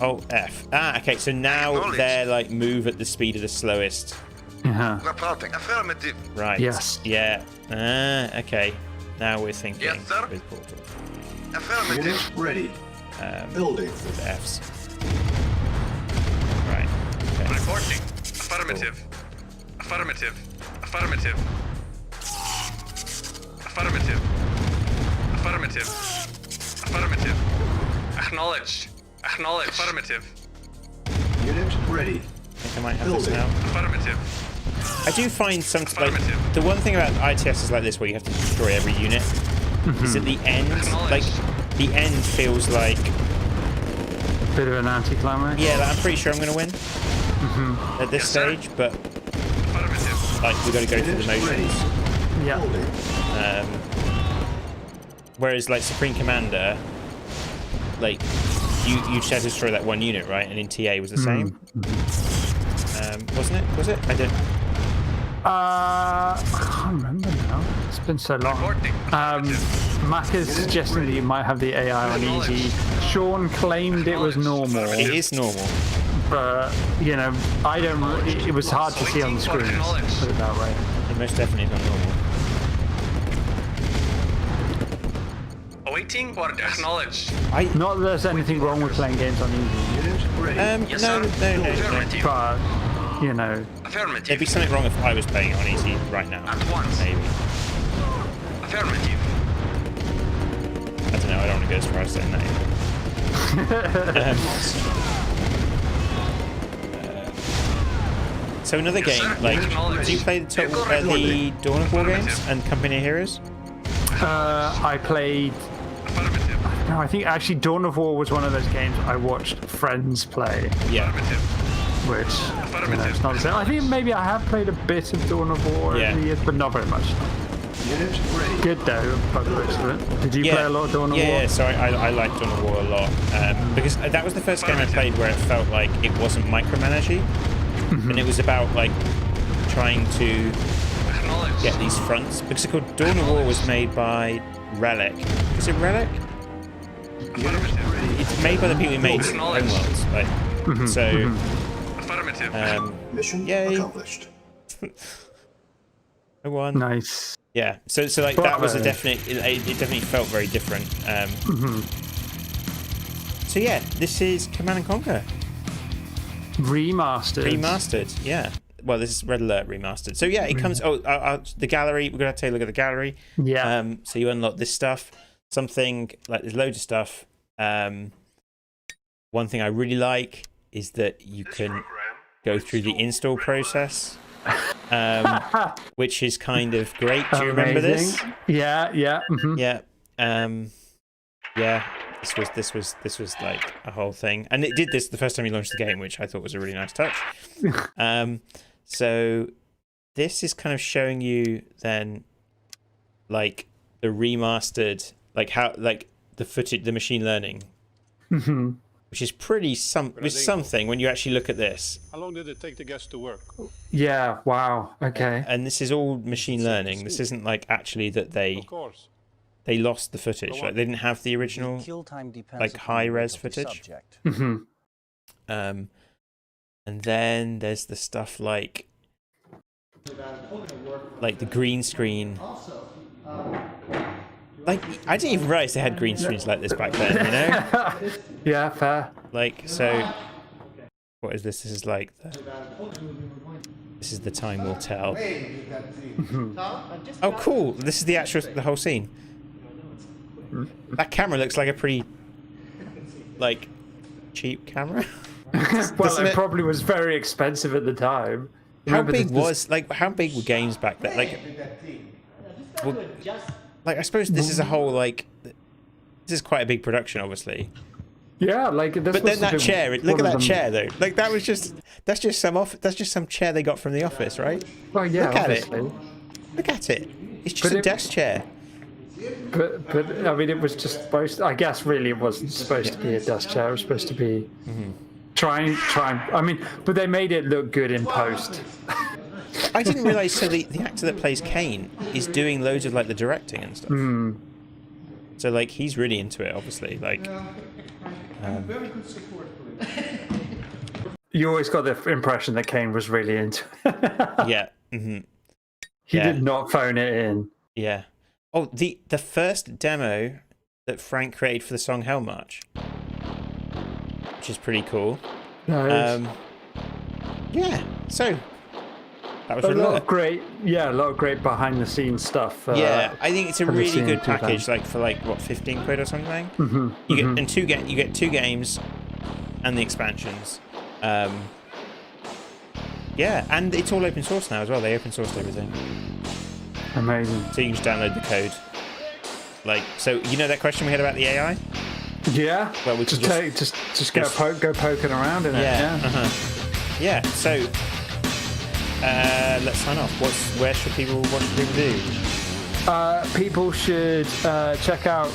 Speaker 1: Alt F. Ah, okay. So now
Speaker 6: Acknowledged.
Speaker 1: they're like move at the speed of the slowest.
Speaker 2: Yeah.
Speaker 6: Reporting. Affirmative.
Speaker 1: Right.
Speaker 2: Yes.
Speaker 1: Yeah. Ah, okay. Now we're thinking
Speaker 5: Yes, sir.
Speaker 1: with Portal.
Speaker 6: Affirmative.
Speaker 8: Unit ready. Building.
Speaker 1: With Fs. Right. Okay.
Speaker 5: Reporting. Affirmative. Affirmative. Affirmative.
Speaker 6: Affirmative. Affirmative. Affirmative. Acknowledged. Acknowledged. Affirmative.
Speaker 8: Unit ready.
Speaker 1: I think I might have this now.
Speaker 6: Affirmative.
Speaker 1: I do find some like the one thing about ITSs like this where you have to destroy every unit is at the end, like the end feels like
Speaker 2: Bit of an anticlimax.
Speaker 1: yeah, like, I'm pretty sure I'm going to win at this stage, but like we got to go through the motions.
Speaker 2: Yeah.
Speaker 1: Whereas like Supreme Commander, like you just had to destroy that one unit, right? And in TA was the same, wasn't it? Was it? I don't.
Speaker 2: I can't remember now. It's been so long. Mac is suggesting that you might have the AI on easy. Sean claimed it was normal.
Speaker 1: It is normal.
Speaker 2: But, you know, I don't... It was hard to see on the screen. Put it that way.
Speaker 1: It most definitely is not normal.
Speaker 6: Awaiting or acknowledged.
Speaker 2: Not that there's anything wrong with playing games on easy.
Speaker 1: No.
Speaker 2: But, you know...
Speaker 1: There'd be something wrong if I was playing it on easy right now.
Speaker 6: At once.
Speaker 1: Maybe.
Speaker 6: Affirmative.
Speaker 1: I don't know, I don't want to go as far as saying that. So another game, like, do you play the Dawn of War games and Company of Heroes?
Speaker 2: I played... No, I think actually Dawn of War was one of those games I watched friends play.
Speaker 1: Yeah.
Speaker 2: Which, you know, it's not the same. I think maybe I have played a bit of Dawn of War over the years, but not very much. Good though, by the looks of it. Did you play a lot of Dawn of War?
Speaker 1: Yeah, so I liked Dawn of War a lot. Because that was the first game I played where it felt like it wasn't micromanaging. And it was about, like, trying to get these fronts. Because it's called Dawn of War was made by Relic. Is it Relic? It's made by the people who made Homeworlds. Like, so...
Speaker 8: Mission
Speaker 1: yay.
Speaker 8: accomplished.
Speaker 1: I won.
Speaker 2: Nice.
Speaker 1: Yeah. So like that was a definite. It definitely felt very different. So yeah, this is Command and Conquer
Speaker 2: Remastered.
Speaker 1: Remastered. Yeah. Well, this is Red Alert Remastered. So yeah, it comes. Oh, the gallery. We're gonna take a look at the gallery.
Speaker 2: Yeah.
Speaker 1: So you unlock this stuff. Something like there's loads of stuff. One thing I really like is that you can go through the install process, which is kind of great. Do you remember this?
Speaker 2: Yeah. Yeah.
Speaker 1: Yeah. Yeah. This was like a whole thing, and it did this the first time you launched the game, which I thought was a really nice touch. So this is kind of showing you then, like the remastered, like how like the footage, the machine learning. Which is pretty something when you actually look at this.
Speaker 10: How long did it take the guests to work?
Speaker 2: Yeah, wow. Okay.
Speaker 1: And this is all machine learning. This isn't like actually that they lost the footage. Like they didn't have the original like high res footage. And then there's the stuff like the green screen. Like, I didn't even realize they had green screens like this back then, you know?
Speaker 2: Yeah, fair.
Speaker 1: Like, so, what is this? This is like this is the time will tell. Oh, cool. This is the whole scene. That camera looks like a pretty, like, cheap camera.
Speaker 2: Well, it probably was very expensive at the time.
Speaker 1: How big were games back then? Like, I suppose this is a whole, like, this is quite a big production, obviously.
Speaker 2: Yeah, like,
Speaker 1: but then that chair, look at that chair, though. Like, that's just some chair they got from the office, right?
Speaker 2: Well, yeah,
Speaker 1: look
Speaker 2: obviously.
Speaker 1: Look at it. It's just a desk chair.
Speaker 2: But I mean, it was just supposed. I guess really, it wasn't supposed to be a desk chair. It was supposed to be trying. I mean, but they made it look good in post.
Speaker 1: I didn't realize. So the actor that plays Kane is doing loads of like the directing and stuff. So like he's really into it, obviously. Like,
Speaker 2: you always got the impression that Kane was really into it.
Speaker 1: Yeah.
Speaker 2: He did not phone it in.
Speaker 1: Yeah. Oh, the first demo that Frank created for the song Hell March, which is pretty cool.
Speaker 2: Nice.
Speaker 1: Yeah. So That was
Speaker 2: A
Speaker 1: really
Speaker 2: lot
Speaker 1: good.
Speaker 2: of great behind the scenes stuff.
Speaker 1: Yeah, I think it's a
Speaker 2: from the
Speaker 1: really
Speaker 2: scene
Speaker 1: good
Speaker 2: 2000.
Speaker 1: package. Like for like what, 15 quid or something. Mm-hmm. You get two games, and the expansions. Yeah, and it's all open source now as well. They open sourced everything,
Speaker 2: Amazing.
Speaker 1: so you can just download the code. Like, so you know that question we had about the AI?
Speaker 2: Yeah.
Speaker 1: Well, we
Speaker 2: just
Speaker 1: could
Speaker 2: just go poking around in it.
Speaker 1: Yeah.
Speaker 2: Yeah.
Speaker 1: Yeah. So let's sign off. What should people do?
Speaker 2: People should check out.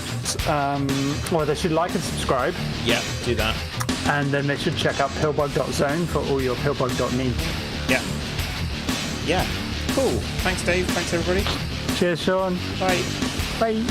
Speaker 2: Well, they should like and subscribe,
Speaker 1: Yeah, do that.
Speaker 2: and then they should check out pillbug.zone for all your pillbug needs.
Speaker 1: Yeah. Yeah. Cool. Thanks, Dave. Thanks, everybody.
Speaker 2: Cheers, Sean.
Speaker 1: Bye.
Speaker 2: Bye.